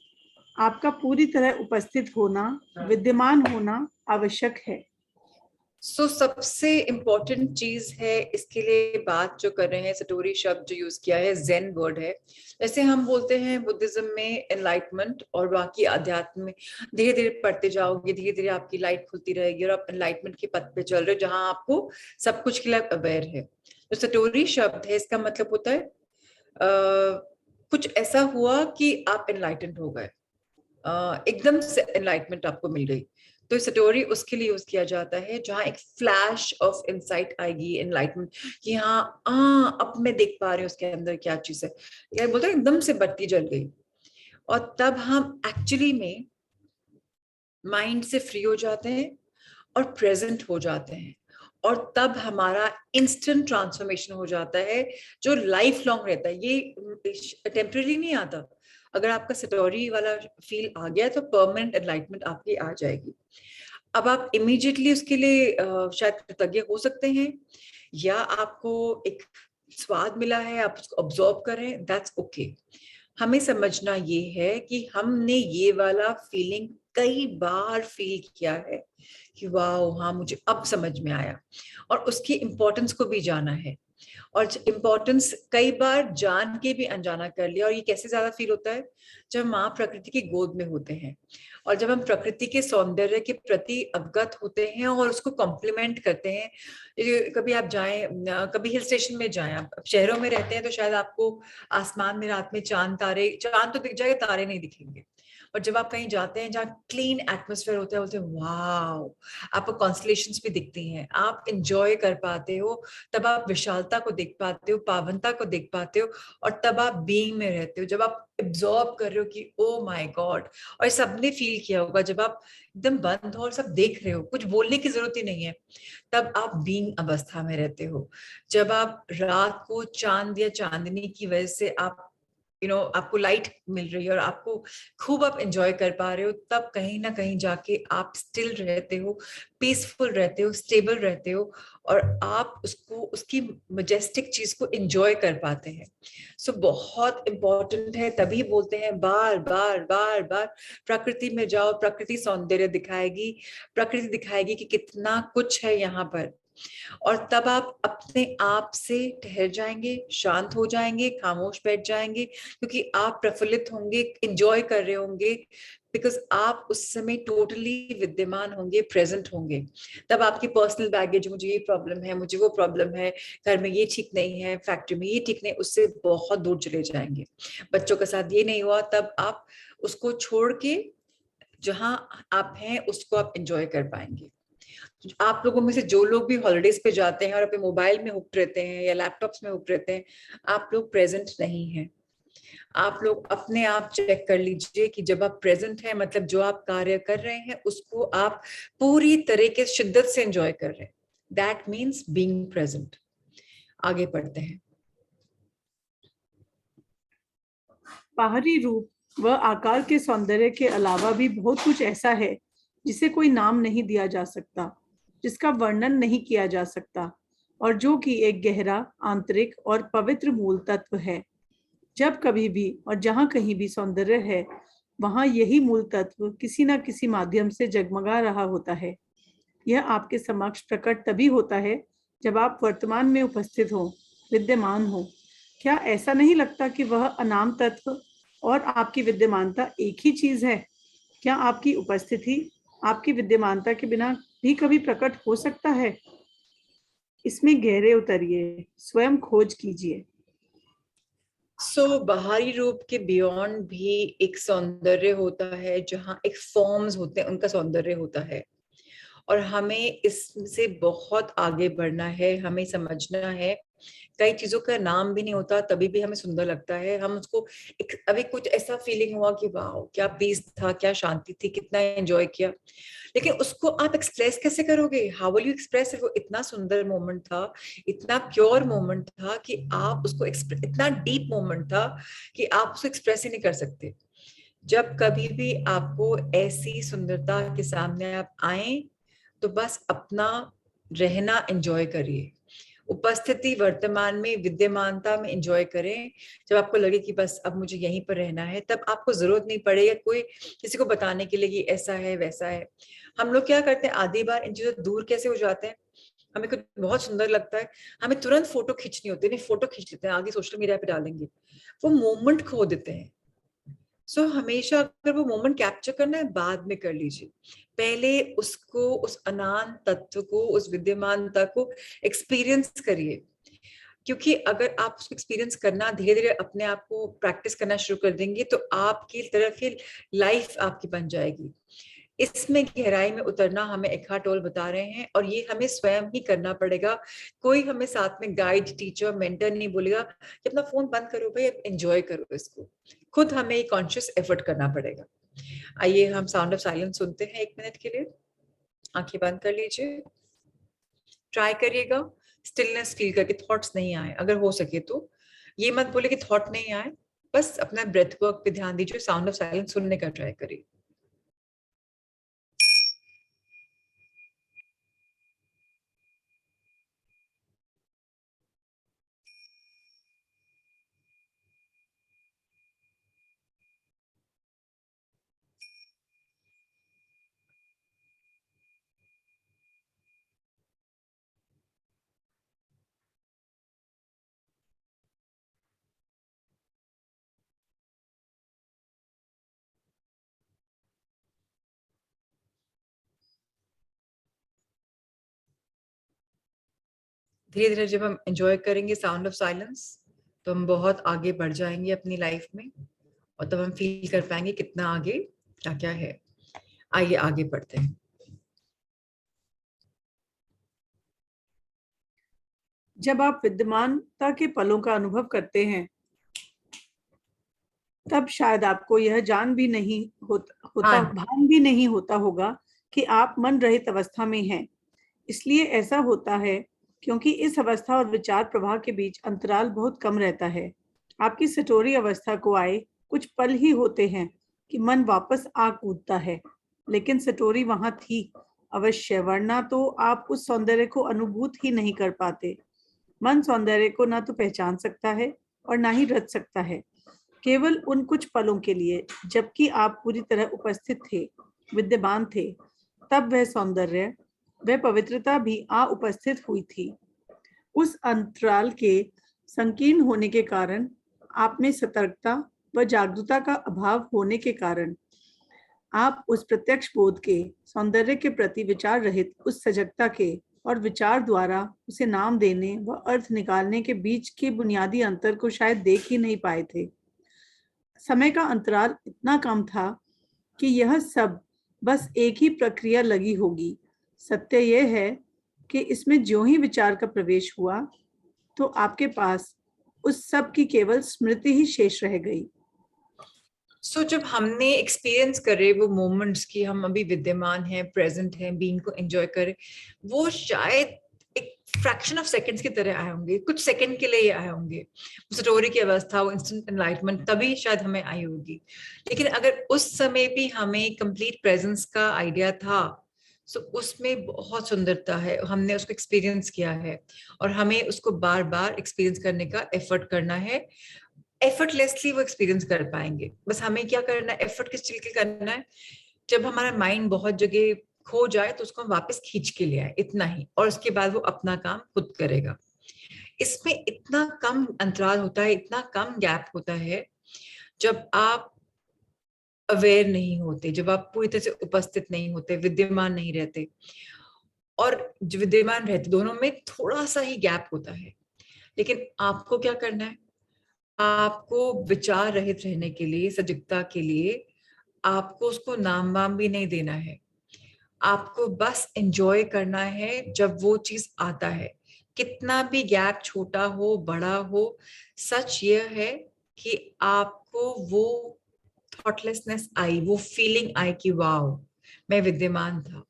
आपका पूरी तरह उपस्थित होना, विद्यमान होना आवश्यक है।
सबसे इम्पोर्टेंट चीज है इसके लिए बात जो कर रहे हैं, सटोरी शब्द जो यूज किया है, जेन वर्ड है। जैसे हम बोलते हैं बुद्धिज्म में एनलाइटमेंट, और बाकी अध्यात्म में धीरे धीरे पढ़ते जाओगे, धीरे धीरे आपकी लाइट खुलती रहेगी और आप एनलाइटमेंट के पथ पे चल रहे हो, जहां आपको सब कुछ के लिए अवेयर है। जो सटोरी शब्द है, इसका मतलब होता है कुछ ऐसा हुआ कि आप एनलाइटेंड हो गए, एकदम से एनलाइटमेंट आपको मिल गई। तो सटोरी उसके लिए यूज किया जाता है जहां एक फ्लैश ऑफ इनसाइट आएगी, एनलाइटमेंट, कि हाँ अब मैं देख पा रही हूँ उसके अंदर क्या चीज है। यार बोलते हैं एकदम से बत्ती जल गई, और तब हम एक्चुअली में माइंड से फ्री हो जाते हैं और प्रेजेंट हो जाते हैं, और तब हमारा इंस्टेंट ट्रांसफॉर्मेशन हो जाता है जो लाइफ लॉन्ग रहता है। ये टेम्पररी नहीं आता। अगर आपका सटोरी वाला फील आ गया तो परमानेंट एनलाइटमेंट आपकी आ जाएगी। अब आप इमीडिएटली उसके लिए शायद कृतज्ञ हो सकते हैं, या आपको एक स्वाद मिला है, आप उसको ऑब्जॉर्व कर रहे हैं, दैट्स ओके। हमें समझना ये है कि हमने ये वाला फीलिंग कई बार फील किया है कि वाह, हाँ मुझे अब समझ में आया, और उसकी इम्पोर्टेंस को भी जाना है, और इम्पोर्टेंस कई बार जान के भी अनजाना कर लिया। और ये कैसे ज्यादा फील होता है, जब माँ प्रकृति की गोद में होते हैं, और जब हम प्रकृति के सौंदर्य के प्रति अवगत होते हैं और उसको कॉम्प्लीमेंट करते हैं। कभी आप जाएं, कभी हिल स्टेशन में जाएं, आप शहरों में रहते हैं तो शायद आपको आसमान में रात में चांद तो दिख जाएगा, तारे नहीं दिखेंगे। और जब आप कहीं जाते हैं जहाँ क्लीन एटमोसफेयर होता है, बोलते हैं वाह, आपको कॉन्स्टलेशंस भी दिखती हैं, आप इंजॉय कर पाते हो, तब आप विशालता को देख पाते हो, पावनता को देख पाते हो, और तब आप बीइंग में रहते हो, जब आप एब्जॉर्ब कर रहे हो कि ओ माय गॉड। और सबने फील किया होगा, जब आप एकदम बंद हो और सब देख रहे हो, कुछ बोलने की जरूरत ही नहीं है, तब आप बीइंग अवस्था में रहते हो। जब आप रात को चांद या चांदनी की वजह से आप आपको लाइट मिल रही है और आपको खूब आप एंजॉय कर पा रहे हो, तब कहीं ना कहीं जाके आप स्टिल रहते हो, पीसफुल रहते हो, स्टेबल रहते हो, और आप उसकी मजेस्टिक चीज को एंजॉय कर पाते हैं। बहुत इंपॉर्टेंट है, तभी बोलते हैं बार बार बार बार प्रकृति में जाओ, प्रकृति सौंदर्य दिखाएगी, प्रकृति दिखाएगी कि कितना कुछ है यहाँ पर। और तब आप अपने आप से ठहर जाएंगे, शांत हो जाएंगे, खामोश बैठ जाएंगे, क्योंकि आप प्रफुल्लित होंगे, इंजॉय कर रहे होंगे, बिकॉज आप उस समय टोटली विद्यमान होंगे, प्रेजेंट होंगे। तब आपकी पर्सनल बैगेज, मुझे ये प्रॉब्लम है, मुझे वो प्रॉब्लम है, घर में ये ठीक नहीं है, फैक्ट्री में ये ठीक नहीं, उससे बहुत दूर चले जाएंगे। बच्चों के साथ ये नहीं हुआ, तब आप उसको छोड़ के जहां आप हैं उसको आप एंजॉय कर पाएंगे। आप लोगों में से जो लोग भी हॉलिडेज पे जाते हैं और अपने मोबाइल में हुक्ड रहते हैं या लैपटॉप्स में हुक्ड रहते हैं, आप लोग प्रेजेंट नहीं हैं। आप लोग अपने आप चेक कर लीजिए कि जब आप प्रेजेंट हैं, मतलब जो आप कार्य कर रहे हैं उसको आप पूरी तरीके से शिद्दत से एंजॉय कर रहे हैं। That means being present. आगे पढ़ते हैं।
बाहरी रूप व आकार के सौंदर्य के अलावा भी बहुत कुछ ऐसा है जिसे कोई नाम नहीं दिया जा सकता, जिसका वर्णन नहीं किया जा सकता, और जो कि एक गहरा, आंतरिक और पवित्र मूल तत्व है। जब कभी भी और जहाँ कहीं भी सौंदर्य है, वहाँ यही मूल तत्व किसी न किसी माध्यम से जगमगा रहा होता है। यह आपके समक्ष प्रकट तभी होता है जब आप वर्तमान में उपस्थित हो, विद्यमान हो। क्या ऐसा नहीं लगता कि वह अनाम तत्व और आपकी विद्यमानता एक ही चीज है? क्या आपकी उपस्थिति आपकी विद्यमानता के बिना भी कभी प्रकट हो सकता है? इसमें गहरे उतरिए, स्वयं खोज कीजिए।
बाहरी रूप के बियॉन्ड भी एक सौंदर्य होता है, जहाँ एक फॉर्म्स होते हैं, उनका सौंदर्य होता है। और हमें इससे बहुत आगे बढ़ना है, हमें समझना है। कई चीजों का नाम भी नहीं होता, तभी भी हमें सुंदर लगता है। हम उसको अभी कुछ ऐसा फीलिंग हुआ कि वाह क्या पीस था, क्या शांति थी, कितना एंजॉय किया, लेकिन उसको आप एक्सप्रेस कैसे करोगे? How will you express? वो इतना सुंदर मोमेंट था, इतना प्योर मोमेंट था कि आप उसको इतना डीप मोमेंट था कि आप उसको एक्सप्रेस ही नहीं कर सकते। जब कभी भी आपको ऐसी सुंदरता के सामने आप आए, तो बस अपना रहना एंजॉय करिए, उपस्थिति वर्तमान में, विद्यमानता में एंजॉय करें। जब आपको लगे कि बस अब मुझे यहीं पर रहना है, तब आपको जरूरत नहीं पड़ेगी कोई किसी को बताने के लिए कि ऐसा है वैसा है। हम लोग क्या करते हैं, आधी बार इन चीजों दूर कैसे हो जाते हैं, हमें कुछ बहुत सुंदर लगता है, हमें तुरंत फोटो खींचनी होती है, नहीं फोटो खींच लेते हैं, आगे सोशल मीडिया पे डालेंगे, वो मोमेंट खो देते हैं। हमेशा अगर वो मोमेंट कैप्चर करना है, बाद में कर लीजिए। पहले उसको, उस अनंत तत्व को, उस विद्यमानता को एक्सपीरियंस करिए। क्योंकि अगर आप उसको एक्सपीरियंस करना धीरे धीरे अपने आप को प्रैक्टिस करना शुरू कर देंगे, तो आपकी तरफ ही लाइफ आपकी बन जाएगी। इसमें गहराई में उतरना हमें एकार्ट टोल बता रहे हैं, और ये हमें स्वयं ही करना पड़ेगा। कोई हमें साथ में गाइड, टीचर, मेंटर नहीं बोलेगा कि अपना फोन बंद करो भाई, एंजॉय करो इसको। खुद हमें ये कॉन्शियस एफर्ट करना पड़ेगा। आइए हम साउंड ऑफ साइलेंस सुनते हैं 1 मिनट के लिए। आंखें बंद कर लीजिए, ट्राई करिएगा स्टिलनेस फील करके, थॉट्स नहीं आए। अगर हो सके तो ये मत बोले कि थॉट नहीं आए, बस अपना ब्रेथ वर्क पे ध्यान दीजिए, साउंड ऑफ साइलेंस सुनने का ट्राई करिए। धीरे धीरे जब हम एंजॉय करेंगे साउंड ऑफ साइलेंस, तो हम बहुत आगे बढ़ जाएंगे अपनी लाइफ में, और तब हम फील कर पाएंगे कितना आगे क्या क्या है। आइए आगे बढ़ते हैं।
जब आप विद्यमानता के पलों का अनुभव करते हैं, तब शायद आपको यह भान भी नहीं होता होगा कि आप मन रहित अवस्था में हैं। इसलिए ऐसा होता है क्योंकि इस अवस्था और विचार प्रवाह के बीच अंतराल बहुत कम रहता है। आपकी सटोरी अवस्था को आए कुछ पल ही होते हैं कि मन वापस आ कूदता है, लेकिन सटोरी वहां थी अवश्य, वरना तो आप उस सौंदर्य को अनुभूत ही नहीं कर पाते। मन सौंदर्य को ना तो पहचान सकता है और ना ही रच सकता है, केवल उन कुछ पलों के लिए जबकि आप पूरी तरह उपस्थित थे, विद्यमान थे। तब वह सौंदर्य वह पवित्रता भी आ उपस्थित हुई थी। उस अंतराल के संकीर्ण होने के कारण, आप में सतर्कता व जागरूकता का अभाव होने के कारण, आप उस प्रत्यक्ष बोध के सौंदर्य के प्रति विचार रहित उस सजगता के और विचार द्वारा उसे नाम देने व अर्थ निकालने के बीच के बुनियादी अंतर को शायद देख ही नहीं पाए थे। समय का अंतराल इतना कम था कि यह सब बस एक ही प्रक्रिया लगी होगी। सत्य यह है कि इसमें ज्यों ही विचार का प्रवेश हुआ, तो आपके पास उस सब की केवल स्मृति ही शेष रह गई।
सो जब हमने एक्सपीरियंस करे वो मोमेंट्स की हम अभी विद्यमान हैं, प्रेजेंट हैं, बीइंग को एंजॉय करें, वो शायद एक फ्रैक्शन ऑफ सेकंड्स की तरह आए होंगे, कुछ सेकंड के लिए आए होंगे। स्टोरी की अवस्था, वो इंस्टेंट एनलाइटमेंट तभी शायद हमें आई होगी। लेकिन अगर उस समय भी हमें कंप्लीट प्रेजेंस का आइडिया था, सो उसमें बहुत सुंदरता है, हमने उसको एक्सपीरियंस किया है और हमें उसको बार बार एक्सपीरियंस करने का एफर्ट करना है। एफर्टलेसली वो एक्सपीरियंस कर पाएंगे। बस हमें क्या करना है, एफर्ट किस चीज के करना है, जब हमारा माइंड बहुत जगह खो जाए तो उसको हम वापस खींच के ले आए, इतना ही, और उसके बाद वो अपना काम खुद करेगा। इसमें इतना कम अंतराल होता है, इतना कम गैप होता है जब आप अवेयर नहीं होते, जब आप पूरी तरह से उपस्थित नहीं होते, विद्यमान नहीं रहते, और जो विद्यमान रहते, दोनों में थोड़ा सा ही गैप होता है। लेकिन आपको क्या करना है, आपको विचार रहित रहने के लिए, सजगता के लिए, आपको उसको नाम वाम भी नहीं देना है। आपको बस एंजॉय करना है जब वो चीज आता है, कितना भी गैप छोटा हो बड़ा हो। सच ये है कि आपको वो थॉटलेसनेस आई, वो फीलिंग आई कि वाओ, मैं विद्यमान था,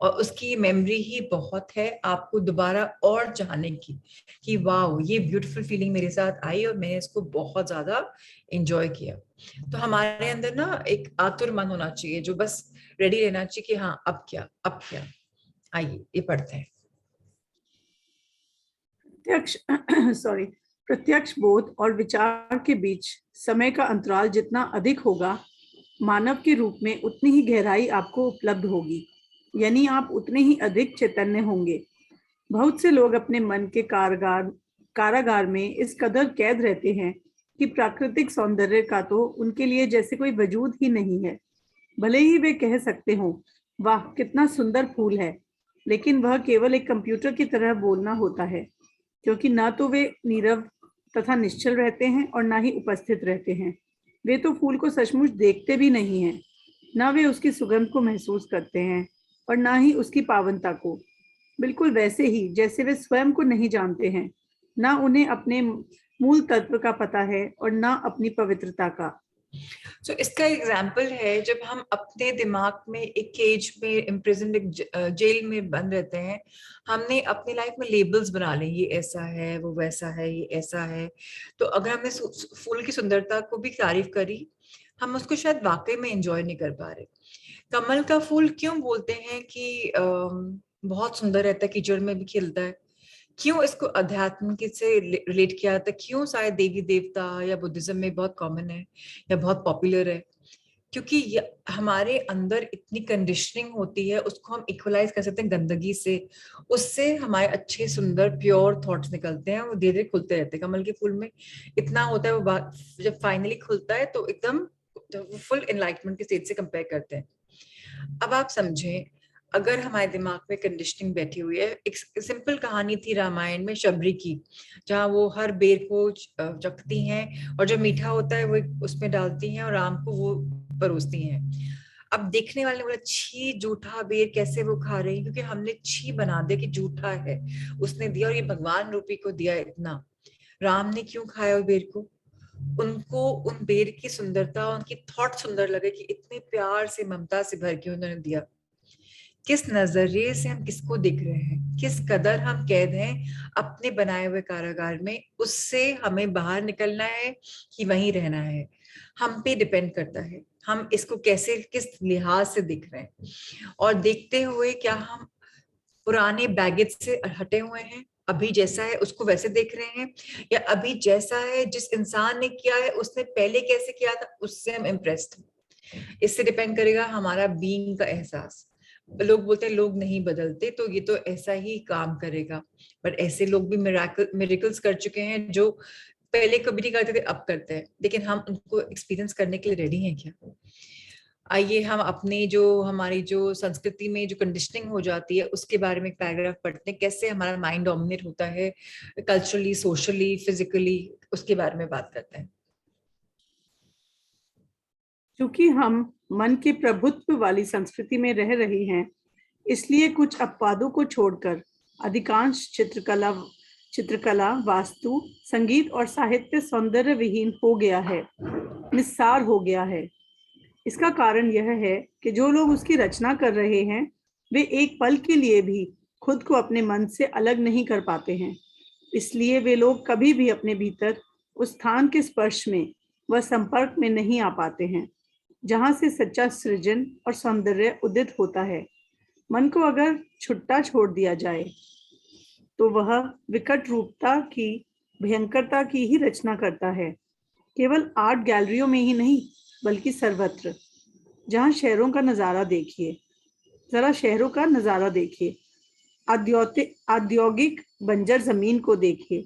और उसकी मेमोरी ही बहुत है आपको दोबारा और चाहने की, कि वाओ ये ब्यूटीफुल फीलिंग मेरे साथ आई और मैंने इसको बहुत ज्यादा एंजॉय किया। तो हमारे अंदर ना एक आतुर मन होना चाहिए, जो बस रेडी रहना चाहिए कि हाँ अब क्या, अब क्या। आइए ये पढ़ते हैं।
प्रत्यक्ष सॉरी प्रत्यक्ष बोध और विचार के बीच समय का अंतराल जितना अधिक होगा, मानव के रूप में उतनी ही गहराई आपको उपलब्ध होगी, यानी आप उतने ही अधिक चैतन्य होंगे। बहुत से लोग अपने मन के कारागार में इस कदर कैद रहते हैं कि प्राकृतिक सौंदर्य का तो उनके लिए जैसे कोई वजूद ही नहीं है। भले ही वे कह सकते हो, वाह कितना सुंदर फूल है, लेकिन वह केवल एक कंप्यूटर की तरह बोलना होता है, क्योंकि ना तो वे नीरव तथा निश्चल रहते हैं और ना ही उपस्थित रहते हैं। वे तो फूल को सचमुच देखते भी नहीं हैं, ना वे उसकी सुगंध को महसूस करते हैं और ना ही उसकी पावनता को। बिल्कुल वैसे ही जैसे वे स्वयं को नहीं जानते हैं, ना उन्हें अपने मूल तत्व का पता है और ना अपनी पवित्रता का।
तो इसका एग्जाम्पल है, जब हम अपने दिमाग में एक केज में इम्प्रिजन, एक जेल में बंद रहते हैं, हमने अपनी लाइफ में लेबल्स बना लिए, ये ऐसा है, वो वैसा है, ये ऐसा है। तो अगर हमने फूल की सुंदरता को भी तारीफ करी, हम उसको शायद वाकई में एंजॉय नहीं कर पा रहे। कमल का फूल क्यों बोलते हैं कि बहुत सुंदर रहता है, कीचड़ में भी खिलता है? क्यों इसको अध्यात्म से रिलेट किया जाता है? क्यों शायद देवी देवता या बुद्धिज्म में बहुत कॉमन है या बहुत पॉपुलर है? क्योंकि हमारे अंदर इतनी कंडीशनिंग होती है, उसको हम इक्वलाइज कर सकते हैं गंदगी से, उससे हमारे अच्छे सुंदर प्योर थॉट्स निकलते हैं, वो धीरे धीरे खुलते रहते हैं। कमल के फूल में इतना होता है, वो जब फाइनली खुलता है तो एकदम फुल एनलाइटमेंट के स्टेज से कंपेयर करते हैं। अब आप समझें, अगर हमारे दिमाग में कंडीशनिंग बैठी हुई है, एक सिंपल कहानी थी रामायण में शबरी की, जहाँ वो हर बेर को चखती हैं और जो मीठा होता है वो उसमें डालती हैं और राम को वो परोसती हैं। अब देखने वाले ने बोला, छी जूठा बेर कैसे वो खा रही है, क्योंकि हमने छी बना दिया कि जूठा है, उसने दिया और ये भगवान रूपी को दिया इतना। राम ने क्यों खाया वो बेर को? उनको उन बेर की सुंदरता, उनकी थॉट सुंदर लगे कि इतने प्यार से, ममता से भर के उन्होंने दिया। किस नजरिए से हम किसको देख रहे हैं, किस कदर हम कैद हैं अपने बनाए हुए कारागार में, उससे हमें बाहर निकलना है कि वहीं रहना है, हम पे डिपेंड करता है हम इसको कैसे, किस लिहाज से देख रहे हैं। और देखते हुए क्या हम पुराने बैगेज से हटे हुए हैं, अभी जैसा है उसको वैसे देख रहे हैं, या अभी जैसा है जिस इंसान ने किया है उसने पहले कैसे किया था उससे हम इम्प्रेस्ड हैं। इससे डिपेंड करेगा हमारा बीइंग का एहसास। लोग बोलते हैं लोग नहीं बदलते, तो ये तो ऐसा ही काम करेगा, बट ऐसे लोग भी मिरेकल्स कर चुके हैं जो पहले कभी नहीं करते थे, अब करते हैं, लेकिन हम उनको एक्सपीरियंस करने के लिए रेडी हैं क्या? आइए हम अपने जो हमारी जो संस्कृति में जो कंडीशनिंग हो जाती है उसके बारे में एक पैराग्राफ पढ़ते हैं, कैसे हमारा माइंड डोमिनेट होता है कल्चरली, सोशली, फिजिकली, उसके बारे में बात करते हैं।
क्योंकि हम मन के प्रभुत्व वाली संस्कृति में रह रहे हैं, इसलिए कुछ अपवादों को छोड़कर अधिकांश चित्रकला, वास्तु, संगीत और साहित्य सौंदर्य विहीन हो गया है, निस्सार हो गया है। इसका कारण यह है कि जो लोग उसकी रचना कर रहे हैं वे एक पल के लिए भी खुद को अपने मन से अलग नहीं कर पाते हैं। इसलिए वे लोग कभी भी अपने भीतर उस स्थान के स्पर्श में व संपर्क में नहीं आ पाते हैं जहां से सच्चा सृजन और सौंदर्य उदित होता है। मन को अगर छुट्टा छोड़ दिया जाए तो वह विकट रूपता की, भयंकरता की ही रचना करता है, केवल आर्ट गैलरियों में ही नहीं बल्कि सर्वत्र। जहाँ शहरों का नज़ारा देखिए, जरा शहरों का नज़ारा देखिए, औद्योगिक बंजर जमीन को देखिए।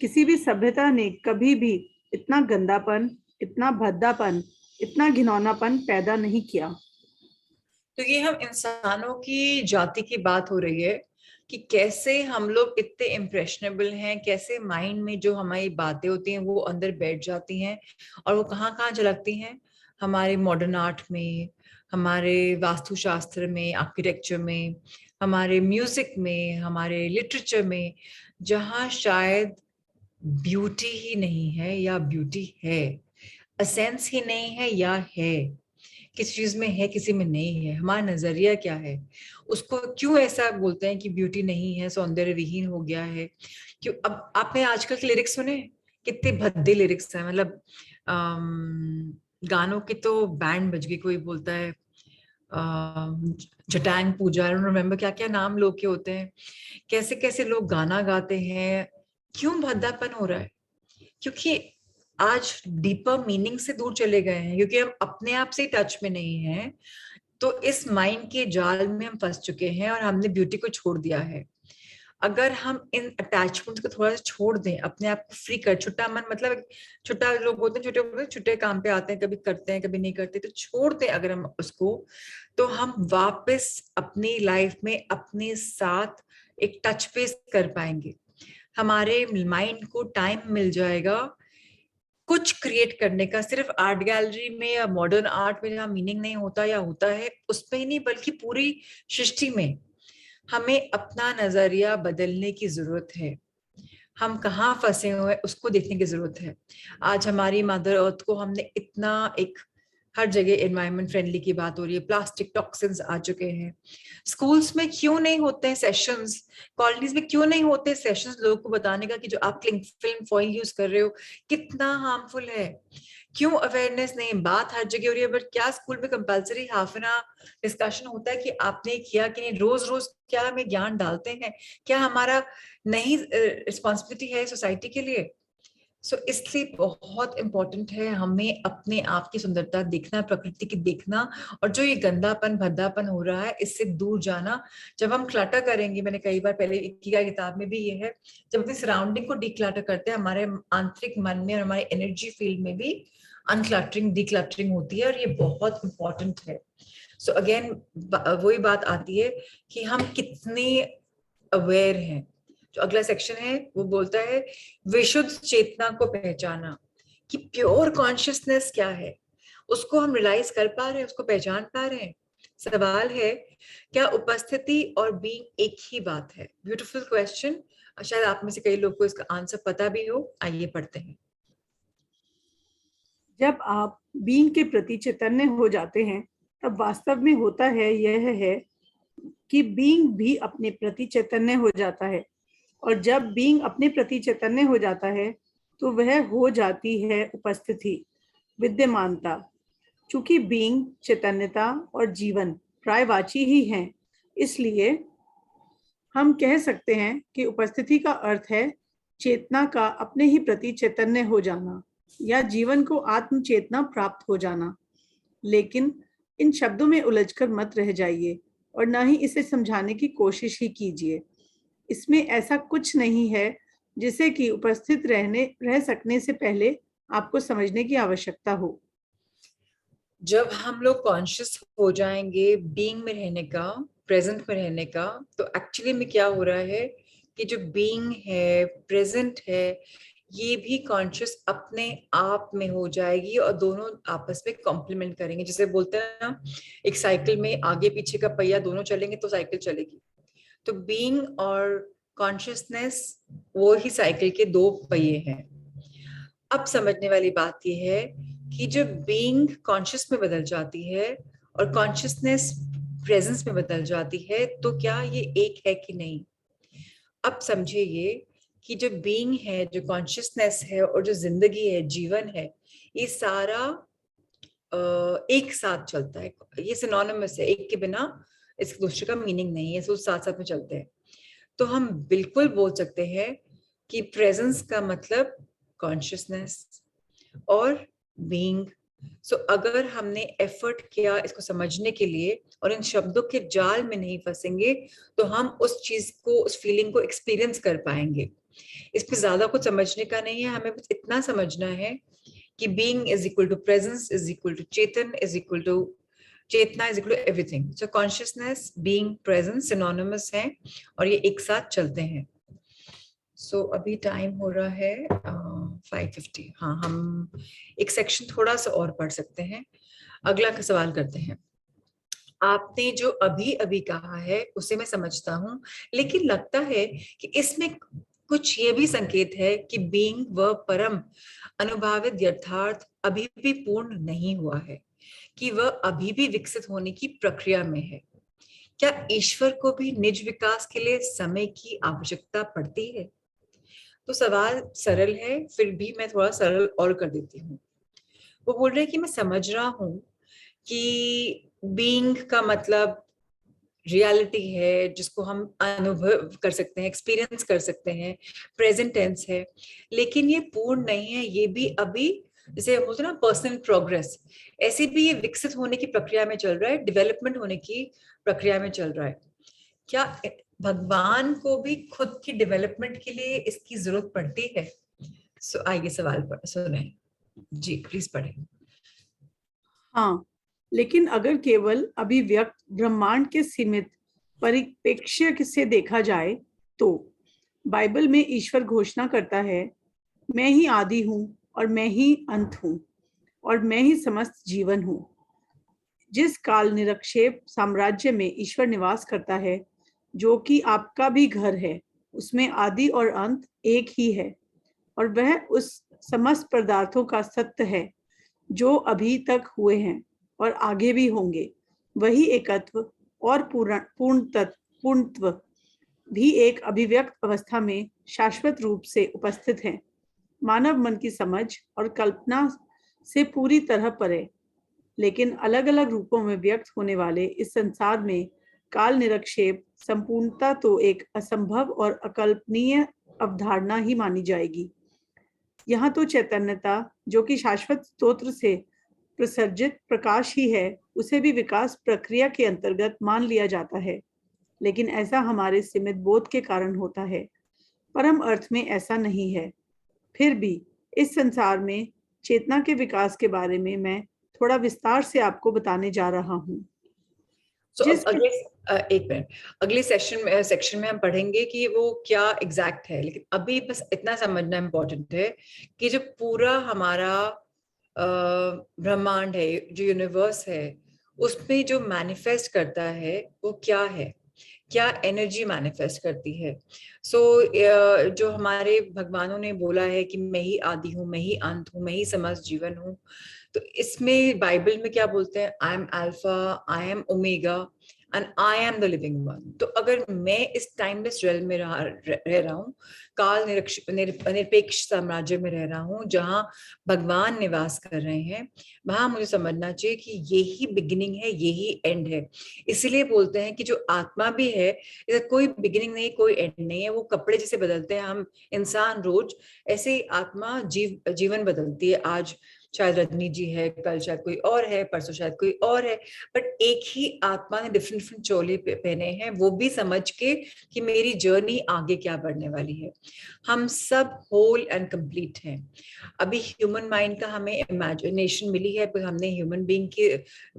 किसी भी सभ्यता ने कभी भी इतना गंदापन, इतना भद्दापन, इतना घिनौनापन पैदा नहीं किया।
तो ये हम इंसानों की जाति की बात हो रही है कि कैसे हम लोग इतने इम्प्रेशनेबल हैं, कैसे माइंड में जो हमारी बातें होती हैं वो अंदर बैठ जाती हैं और वो कहाँ कहाँ झलकती हैं, हमारे मॉडर्न आर्ट में, हमारे वास्तुशास्त्र में, आर्किटेक्चर में, हमारे म्यूजिक में, हमारे लिटरेचर में, जहाँ शायद ब्यूटी ही नहीं है या ब्यूटी है, असेंस ही नहीं है या है, किसी चीज में है किसी में नहीं है, हमारा नजरिया क्या है, उसको क्यों ऐसा बोलते हैं कि ब्यूटी नहीं है, सौंदर्य विहीन हो गया है। क्यों? अब आपने आजकल के लिरिक्स सुने, कितने भद्दे लिरिक्स हैं, मतलब गानों की तो बैंड बज गई। कोई बोलता है जटांग पूजा, आई डोंट रिमेम्बर क्या क्या नाम लोग के होते हैं, कैसे कैसे लोग गाना गाते हैं। क्यों भद्दापन हो रहा है? क्योंकि आज डीपर मीनिंग से दूर चले गए हैं, क्योंकि हम अपने आप से टच में नहीं हैं, तो इस माइंड के जाल में हम फंस चुके हैं और हमने ब्यूटी को छोड़ दिया है। अगर हम इन अटैचमेंट्स को थोड़ा सा छोड़ दें, अपने आप को फ्री कर, छुट्टा मन, मतलब छुट्टा लोग होते हैं, छोटे छुट्टे काम पे आते हैं, कभी करते हैं कभी नहीं करते, तो छोड़ दें अगर हम उसको, तो हम वापस अपनी लाइफ में अपने साथ एक टच बेस कर पाएंगे, हमारे माइंड को टाइम मिल जाएगा कुछ क्रिएट करने का। सिर्फ आर्ट गैलरी में या मॉडर्न आर्ट में जहाँ मीनिंग नहीं होता या होता है उसमें ही नहीं, बल्कि पूरी सृष्टि में हमें अपना नजरिया बदलने की जरूरत है। हम कहाँ फंसे हुए हैं उसको देखने की जरूरत है। आज हमारी मदर अर्थ को हमने इतना एक, हर जगह एनवायरनमेंट फ्रेंडली की बात हो रही है, प्लास्टिक टॉक्सिन्स आ चुके हैं। स्कूल्स में क्यों नहीं होते हैं सेशंस, कॉलोनीज में क्यों नहीं होते सेशंस लोगों को बताने का कि जो आप फिल्म फॉइल यूज कर रहे हो कितना हार्मफुल है? क्यों अवेयरनेस नहीं? बात हर जगह हो रही है, बट क्या स्कूल में compulsory half an hour discussion होता है कि आपने किया कि नहीं? रोज रोज क्या हमें ज्ञान डालते हैं? क्या हमारा नहीं रिस्पॉन्सिबिलिटी है सोसाइटी के लिए? इसलिए बहुत इंपॉर्टेंट है हमें अपने आप की सुंदरता देखना, प्रकृति की देखना, और जो ये गंदापन भद्दापन हो रहा है इससे दूर जाना। जब हम क्लटर करेंगे, मैंने कई बार पहले इक्किगाई किताब में भी ये है, जब अपनी सराउंडिंग को डिक्लटर करते हैं, हमारे आंतरिक मन में और हमारे एनर्जी फील्ड में भी अनक्लटरिंग, डिक्लटरिंग होती है, और ये बहुत इंपॉर्टेंट है। सो अगेन वही बात आती है कि हम कितने अवेयर हैं। जो अगला सेक्शन है वो बोलता है विशुद्ध चेतना को पहचाना, कि प्योर कॉन्शियसनेस क्या है, उसको हम रियलाइज कर पा रहे हैं, उसको पहचान पा रहे हैं। सवाल है क्या उपस्थिति और बीइंग एक ही बात है? Beautiful question. शायद आप में से कई लोग को इसका आंसर पता भी हो। आइए पढ़ते हैं।
जब आप बीइंग के प्रति चैतन्य हो जाते हैं तब वास्तव में होता है यह है कि बीइंग भी अपने प्रति चैतन्य हो जाता है, और जब बीइंग अपने प्रति चैतन्य हो जाता है तो वह हो जाती है उपस्थिति, विद्यमानता। चूंकि बीइंग, चैतन्यता और जीवन प्रायवाची ही हैं, इसलिए हम कह सकते हैं कि उपस्थिति का अर्थ है चेतना का अपने ही प्रति चैतन्य हो जाना या जीवन को आत्म चेतना प्राप्त हो जाना। लेकिन इन शब्दों में उलझकर मत रह जाइए और न ही इसे समझाने की कोशिश ही कीजिए। इसमें ऐसा कुछ नहीं है जिसे कि उपस्थित रह सकने से पहले आपको समझने की आवश्यकता हो।
जब हम लोग कॉन्शियस हो जाएंगे बीइंग में रहने का, प्रेजेंट में रहने का, तो एक्चुअली में क्या हो रहा है कि जो बीइंग है, प्रेजेंट है, ये भी कॉन्शियस अपने आप में हो जाएगी और दोनों आपस में कॉम्प्लीमेंट करेंगे। जैसे बोलते हैं ना, एक साइकिल में आगे पीछे का पहिया दोनों चलेंगे तो साइकिल चलेगी। तो बीइंग और कॉन्शियसनेस वो ही साइकिल के दो पहिए हैं। अब समझने वाली बात यह है कि जब बीइंग कॉन्शियस में बदल जाती है और कॉन्शियसनेस प्रेजेंस में बदल जाती है, तो क्या ये एक है कि नहीं? अब समझिए ये कि जो बीइंग है, जो कॉन्शियसनेस है और जो जिंदगी है, जीवन है, ये सारा एक साथ चलता है। ये सिनोनिमस है, एक के बिना इस दूसरे का मीनिंग नहीं है, सब साथ साथ में चलते हैं। तो हम बिल्कुल बोल सकते हैं कि प्रेजेंस का मतलब कॉन्शियसनेस और बीइंग। सो अगर हमने एफर्ट किया इसको समझने के लिए और इन शब्दों के जाल में नहीं फंसेंगे, तो हम उस चीज को, उस फीलिंग को एक्सपीरियंस कर पाएंगे। इस पे ज्यादा कुछ समझने का नहीं है, हमें बस इतना समझना है कि being is equal to presence is equal to चेतन इज इक्वल टू चेतना is equal to everything. So consciousness, being, presence synonymous हैं और ये एक साथ चलते हैं। सो अभी टाइम हो रहा है 5:50। हाँ, हम एक सेक्शन थोड़ा सा और पढ़ सकते हैं। अगला का सवाल करते हैं। आपने जो अभी अभी कहा है उसे मैं समझता हूँ, लेकिन लगता है कि इसमें कुछ ये भी संकेत है कि बीइंग व परम अनुभावित यथार्थ अभी भी पूर्ण नहीं हुआ है, कि वह अभी भी विकसित होने की प्रक्रिया में है। क्या ईश्वर को भी निज विकास के लिए समय की आवश्यकता पड़ती है? तो सवाल सरल है, फिर भी मैं थोड़ा सरल और कर देती हूँ। वो बोल रहे हैं कि मैं समझ रहा हूँ कि बीइंग का मतलब रियलिटी है, जिसको हम अनुभव कर सकते हैं, एक्सपीरियंस कर सकते हैं, प्रेजेंट टेंस है, लेकिन ये पूर्ण नहीं है। ये भी अभी, जैसे बोलते हैं ना पर्सनल प्रोग्रेस, ऐसे भी ये विकसित होने की प्रक्रिया में चल रहा है, डेवलपमेंट होने की प्रक्रिया में चल रहा है। क्या भगवान को भी खुद की डेवलपमेंट के लिए इसकी जरूरत पड़ती है? आइए सवाल पर सुने जी, प्लीज पढ़े।
हाँ, लेकिन अगर केवल अभिव्यक्त ब्रह्मांड के सीमित परिप्रेक्ष्य से देखा जाए तो बाइबल में ईश्वर घोषणा करता है, मैं ही आदि हूँ और मैं ही अंत हूँ और मैं ही समस्त जीवन हूँ। जिस काल निरक्षेप साम्राज्य में ईश्वर निवास करता है, जो कि आपका भी घर है, उसमें आदि और अंत एक ही है और वह उस समस्त पदार्थों का सत्य है जो अभी तक हुए हैं और आगे भी होंगे। वही एकत्व और पूर्णत्व भी एक अभिव्यक्त अवस्था में शाश्वत रूप से उपस्थित है, मानव मन की समझ और कल्पना से पूरी तरह परे। लेकिन अलग अलग रूपों में व्यक्त होने वाले इस संसार में काल निरक्षेप संपूर्णता तो एक असंभव और अकल्पनीय अवधारणा ही मानी जाएगी। यहाँ तो चैतन्यता, जो कि शाश्वत स्तोत्र से प्रसर्जित प्रकाश ही है, उसे भी विकास प्रक्रिया के अंतर्गत मान लिया जाता है, लेकिन ऐसा हमारे सीमित बोध के कारण होता है। परम अर्थ में ऐसा नहीं है। फिर भी इस संसार में चेतना के विकास के बारे में मैं थोड़ा विस्तार से आपको बताने जा रहा हूँ।
अब अगले एक मिनट, अगले सेक्शन में हम पढ़ेंगे कि वो क्या एग्जैक्ट है, लेकिन अभी बस इतना समझना इम्पोर्टेंट है कि जो पूरा हमारा ब्रह्मांड है, जो यूनिवर्स है, उसमें जो मैनिफेस्ट करता है वो क्या है, क्या एनर्जी मैनिफेस्ट करती है। जो हमारे भगवानों ने बोला है कि मैं ही आदि हूँ, मैं ही अंत हूँ, मैं ही समस्त जीवन हूँ, तो इसमें बाइबल में क्या बोलते हैं? I am alpha, I am omega and I am the living one. तो अगर मैं इस टाइमलेस रेल में रह रहा हूँ, काल निरपेक्ष साम्राज्य में रह रहा हूँ, जहाँ भगवान निवास कर रहे हैं, वहां मुझे समझना चाहिए कि यही बिगिनिंग है, यही एंड है। इसलिए बोलते हैं कि जो आत्मा भी है, इसका कोई बिगिनिंग नहीं, कोई एंड नहीं है। वो कपड़े जैसे बदलते हैं हम इंसान रोज, ऐसे ही आत्मा जीवन बदलती है। आज शायद रजनी जी है, कल शायद कोई और है, परसों शायद कोई और है, बट एक ही आत्मा ने डिफरेंट डिफरेंट चोले पहने हैं, वो भी समझ के कि मेरी जर्नी आगे क्या बढ़ने वाली है। हम सब होल एंड कंप्लीट हैं। अभी ह्यूमन माइंड का हमें इमेजिनेशन मिली है, हमने ह्यूमन बीइंग की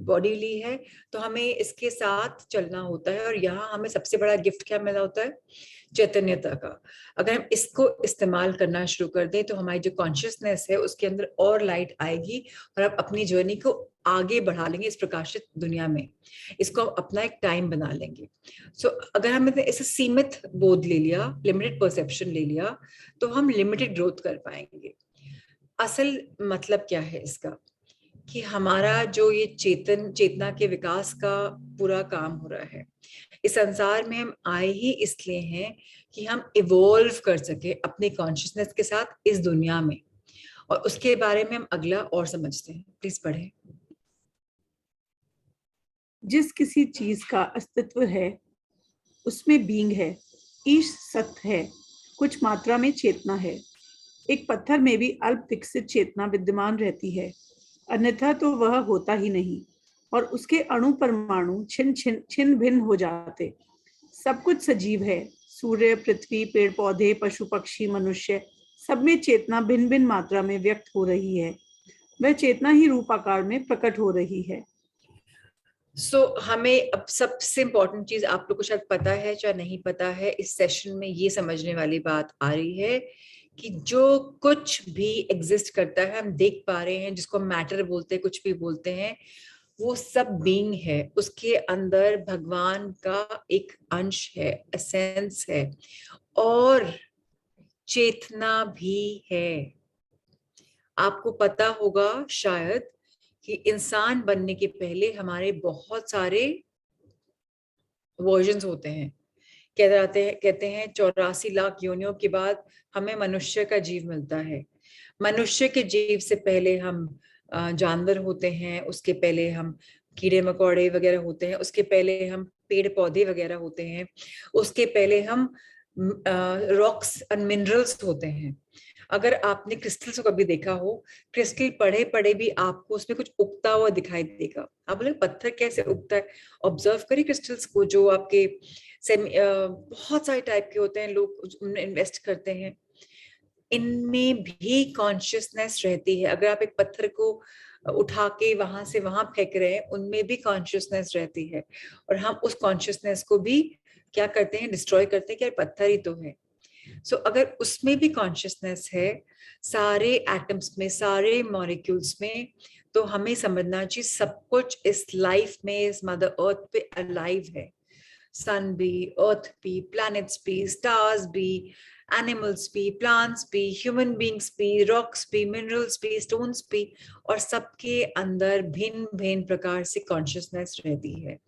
बॉडी ली है, तो हमें इसके साथ चलना होता है। और यहाँ हमें सबसे बड़ा गिफ्ट क्या मिला होता है? चैतन्यता का। अगर हम इसको इस्तेमाल करना शुरू कर दें तो हमारी जो कॉन्शियसनेस है उसके अंदर और लाइट आएगी और आप अपनी जर्नी को आगे बढ़ा लेंगे इस प्रकाशित दुनिया में। इसको अपना एक टाइम बना लेंगे। सो अगर हमने इसे सीमित बोध ले लिया, लिमिटेड परसेप्शन ले लिया, तो हम लिमिटेड ग्रोथ कर पाएंगे। असल मतलब क्या है इसका? कि हमारा जो ये चेतना के विकास का पूरा काम हो रहा है, इस संसार में हम आए ही इसलिए हैं कि हम इवॉल्व कर सके अपने कॉन्शियसनेस के साथ इस दुनिया में। और उसके बारे में हम अगला और समझते हैं। प्लीज पढ़ें।
जिस किसी चीज का अस्तित्व है उसमें बीइंग है, ईश सत्य है, कुछ मात्रा में चेतना है। एक पत्थर में भी अल्प विकसित चेतना विद्यमान रहती है, अन्यथा तो वह होता ही नहीं और उसके अणु परमाणु छिन्न भिन्न हो जाते। सब कुछ सजीव है, सूर्य, पृथ्वी, पेड़ पौधे, पशु पक्षी, मनुष्य, सब में चेतना भिन्न भिन्न मात्रा में व्यक्त हो रही है। वह चेतना ही रूप आकार में प्रकट हो रही है।
हमें अब सबसे इम्पोर्टेंट चीज, आप लोग को शायद पता है चाहे नहीं पता है, इस सेशन में ये समझने वाली बात आ रही है कि जो कुछ भी एग्जिस्ट करता है, हम देख पा रहे हैं, जिसको मैटर बोलते हैं, कुछ भी बोलते हैं, वो सब बीइंग है। उसके अंदर भगवान का एक अंश है, एसेंस है और चेतना भी है। आपको पता होगा शायद कि इंसान बनने के पहले हमारे बहुत सारे वर्जन्स होते हैं। कहते हैं 84 लाख योनियों के बाद हमें मनुष्य का जीव मिलता है। मनुष्य के जीव से पहले हम जानवर होते हैं, उसके पहले हम कीड़े मकोड़े वगैरह होते हैं, उसके पहले हम पेड़ पौधे वगैरह होते हैं, उसके पहले हम रॉक्स एंड मिनरल्स होते हैं। अगर आपने क्रिस्टल्स को कभी देखा हो, क्रिस्टल पढ़े पढ़े भी आपको उसमें कुछ उगता हुआ दिखाई देगा। आप बोले पत्थर कैसे उगता है? ऑब्जर्व करिए क्रिस्टल्स को, जो आपके बहुत सारे टाइप के होते हैं, लोग उनमें इन्वेस्ट करते हैं। इनमें भी कॉन्शियसनेस रहती है। अगर आप एक पत्थर को उठा के वहां से वहां फेंक रहे हैं, उनमें भी कॉन्शियसनेस रहती है। और हम उस कॉन्शियसनेस को भी क्या करते हैं? डिस्ट्रॉय करते हैं कि यार पत्थर ही तो है। अगर उसमें भी कॉन्शियसनेस है, सारे एटम्स में, सारे मॉलिक्यूल्स में, तो हमें समझना चाहिए सब कुछ इस लाइफ में, इस मदर अर्थ पे अलाइव है। सन भी, अर्थ भी, प्लैनेट्स भी, स्टार्स भी, एनिमल्स भी, प्लांट्स भी, ह्यूमन बींग्स भी, रॉक्स भी, मिनरल्स भी, स्टोन्स भी, और सबके अंदर भिन्न भिन्न प्रकार से कॉन्शियसनेस रहती है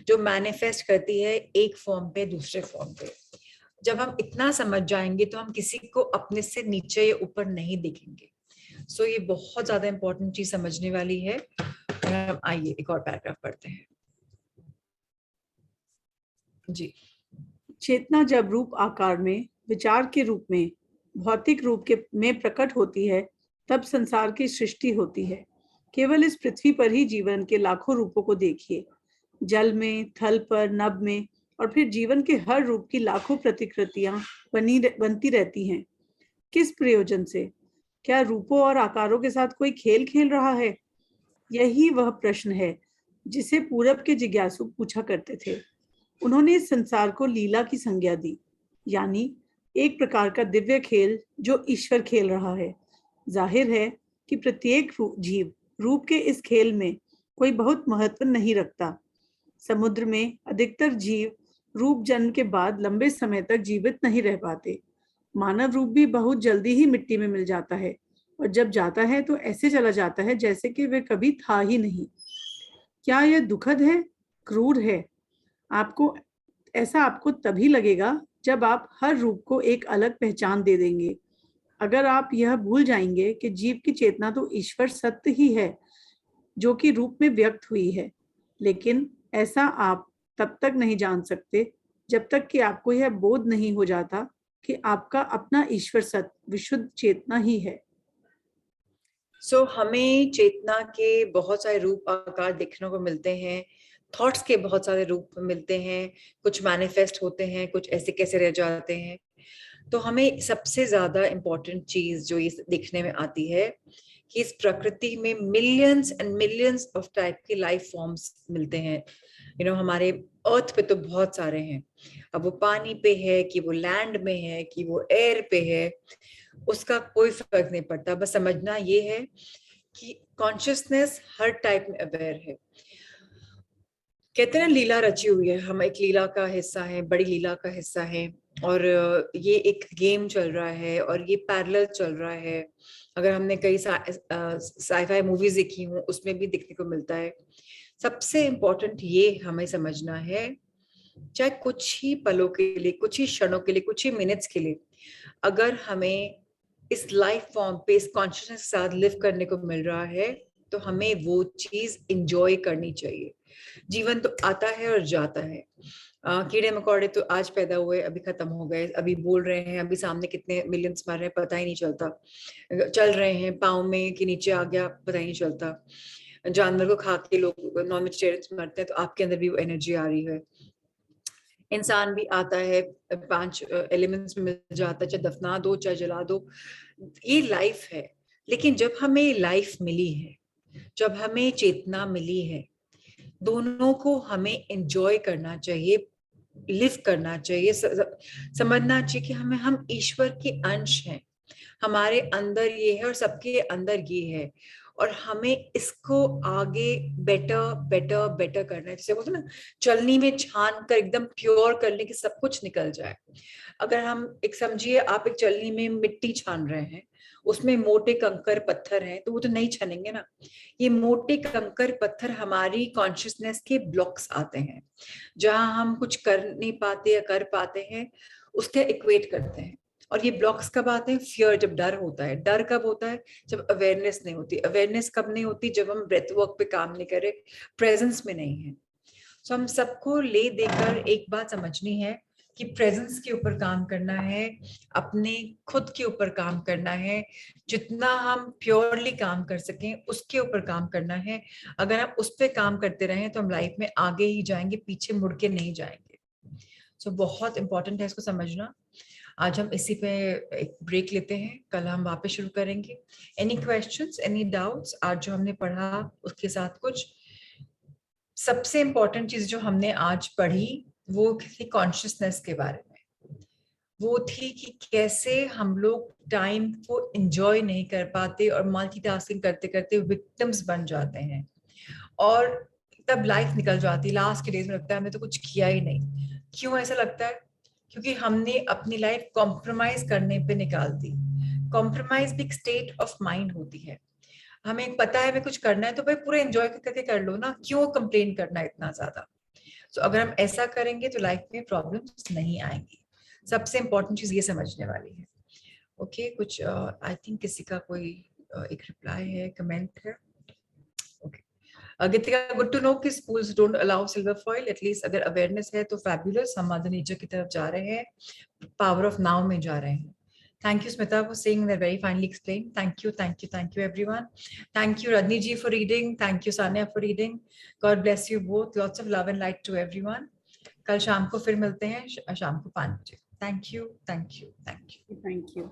जो मैनिफेस्ट करती है एक फॉर्म पे दूसरे फॉर्म पे। जब हम इतना समझ जाएंगे तो हम किसी को अपने से नीचे या ऊपर नहीं देखेंगे। ये बहुत ज्यादा इंपॉर्टेंट चीज समझने वाली है। हम आइए एक और पैराग्राफ पढ़ते हैं जी।
चेतना जब रूप आकार में, विचार के रूप में, भौतिक रूप के में प्रकट होती है, तब संसार की सृष्टि होती है। केवल इस पृथ्वी पर ही जीवन के लाखों रूपों को देखिए। जल में, थल पर, नभ में, और फिर जीवन के हर रूप की लाखों प्रतिकृतियां बनती रहती हैं। किस प्रयोजन से? क्या रूपों और आकारों के साथ कोई खेल खेल रहा है? यही वह प्रश्न है जिसे पूरब के जिज्ञासु पूछा करते थे। उन्होंने इस संसार को लीला की संज्ञा दी, यानी एक प्रकार का दिव्य खेल जो ईश्वर खेल रहा है। जाहिर है कि प्रत्येक जीव रूप के इस खेल में कोई बहुत महत्व नहीं रखता। समुद्र में अधिकतर जीव रूप जन्म के बाद लंबे समय तक जीवित नहीं रह पाते। मानव रूप भी बहुत जल्दी ही मिट्टी में मिल जाता है, और जब जाता है तो ऐसे चला जाता है जैसे कि वह कभी था ही नहीं। क्या यह दुखद है, क्रूर है? आपको तभी लगेगा जब आप हर रूप को एक अलग पहचान दे देंगे। अगर आप यह भूल जाएंगे कि जीव की चेतना तो ईश्वर सत्य ही है जो कि रूप में व्यक्त हुई है, लेकिन ऐसा आप तब तक नहीं जान सकते जब तक कि आपको यह बोध नहीं हो जाता कि आपका अपना ईश्वर सत्य विशुद्ध चेतना ही है।
सो हमें चेतना के बहुत सारे रूप आकार देखने को मिलते हैं, थॉट्स के बहुत सारे रूप मिलते हैं, कुछ मैनिफेस्ट होते हैं, कुछ ऐसे कैसे रह जाते हैं। तो हमें सबसे ज्यादा इम्पोर्टेंट चीज जो ये देखने में आती है कि इस प्रकृति में millions and millions of type के लाइफ फॉर्म्स मिलते हैं। हमारे अर्थ पे तो बहुत सारे हैं, अब वो पानी पे है कि वो लैंड में है कि वो एयर पे है, उसका कोई फर्क नहीं पड़ता। बस समझना ये है कि कॉन्शियसनेस हर टाइप में अवेयर है। कहते हैं ना लीला रची हुई है, हम एक लीला का हिस्सा है, बड़ी लीला का हिस्सा है, और ये एक गेम चल रहा है और ये पैरेलल चल रहा है। अगर हमने कई साईफाई मूवीज देखी हूँ उसमें भी देखने को मिलता है। सबसे इम्पोर्टेंट ये हमें समझना है, चाहे कुछ ही पलों के लिए, कुछ ही क्षणों के लिए, कुछ ही मिनट्स के लिए, अगर हमें इस लाइफ फॉर्म पे इस कॉन्शियसनेस के साथ लिव करने को मिल रहा है तो हमें वो चीज इंजॉय करनी चाहिए। जीवन तो आता है और जाता है। कीड़े मकोड़े तो आज पैदा हुए अभी खत्म हो गए, अभी बोल रहे हैं, अभी सामने कितने मिलियंस मर रहे हैं पता ही नहीं चलता, चल रहे हैं पाँव में कि नीचे आ गया पता ही नहीं चलता। जानवर को खा के लोग नॉन वेजिटेरियन मरते हैं, तो आपके अंदर भी वो एनर्जी आ रही है। इंसान भी आता है, 5 एलिमेंट्स में मिल जाता है, चाहे दफना दो चाहे जला दो, ये लाइफ है। लेकिन जब हमें लाइफ मिली है, जब हमें चेतना मिली है, दोनों को हमें एंजॉय करना चाहिए, लिव करना चाहिए, समझना चाहिए कि हम ईश्वर के अंश हैं, हमारे अंदर ये है और सबके अंदर ये है, और हमें इसको आगे बेटर बेटर बेटर करना है। जैसे बोलते ना, चलनी में छान कर एकदम प्योर करने की सब कुछ निकल जाए। अगर हम एक समझिए, आप एक चलनी में मिट्टी छान रहे हैं, उसमें मोटे कंकर पत्थर हैं, तो वो तो नहीं छनेंगे ना। ये मोटे कंकर पत्थर हमारी कॉन्शियसनेस के ब्लॉक्स आते हैं, जहां हम कुछ कर नहीं पाते या कर पाते हैं उसके इक्वेट करते हैं। और ये ब्लॉक्स कब आते हैं? फियर, जब डर होता है। डर कब होता है? जब अवेयरनेस नहीं होती। अवेयरनेस कब नहीं होती? जब हम ब्रेथ वर्क पे काम नहीं करे, प्रेजेंस में नहीं है। तो हम सबको ले देकर एक बात समझनी है कि प्रेजेंस के ऊपर काम करना है, अपने खुद के ऊपर काम करना है, जितना हम प्योरली काम कर सकें उसके ऊपर काम करना है। अगर हम उस पर काम करते रहें तो हम लाइफ में आगे ही जाएंगे, पीछे मुड़ के नहीं जाएंगे। सो बहुत इंपॉर्टेंट है इसको समझना। आज हम इसी पे एक ब्रेक लेते हैं, कल हम वापस शुरू करेंगे। Any questions, any doubts? आज जो हमने पढ़ा उसके साथ कुछ सबसे इंपॉर्टेंट चीज जो हमने आज पढ़ी वो थी कॉन्शियसनेस के बारे में। वो थी कि कैसे हम लोग टाइम को एंजॉय नहीं कर पाते और मल्टीटास्किंग करते करते विक्टिम्स बन जाते हैं, और तब लाइफ निकल जाती। लास्ट के डेज में लगता है हमने तो कुछ किया ही नहीं। क्यों ऐसा लगता है? क्योंकि हमने अपनी लाइफ कॉम्प्रोमाइज करने पे निकाल दी। कॉम्प्रोमाइज भी एक स्टेट ऑफ माइंड होती है। हमें पता है हमें कुछ करना है तो भाई पूरा एंजॉय करके कर लो ना, क्यों कंप्लेन करना है इतना ज्यादा। तो अगर हम ऐसा करेंगे तो लाइफ में प्रॉब्लम्स नहीं आएंगी। सबसे इंपॉर्टेंट चीज ये समझने वाली है। ओके, कुछ आई थिंक किसी का कोई एक रिप्लाई है, कमेंट है। गीतिका, गुड टू नो कि schools don't allow silver foil. At least अगर अवेयरनेस है तो फैबुलस, हम मदर नेचर की तरफ जा रहे हैं, पावर ऑफ नाउ में जा रहे हैं। Thank you, Smita, for saying that very finely explained. Thank you, thank you, thank you, everyone. Thank you, Radni ji, for reading. Thank you, Sanya, for reading. God bless you both. Lots of love and light to everyone. कल शाम को फिर मिलते हैं, शाम को 5 बजे। Thank you, thank you, thank you.
Thank you.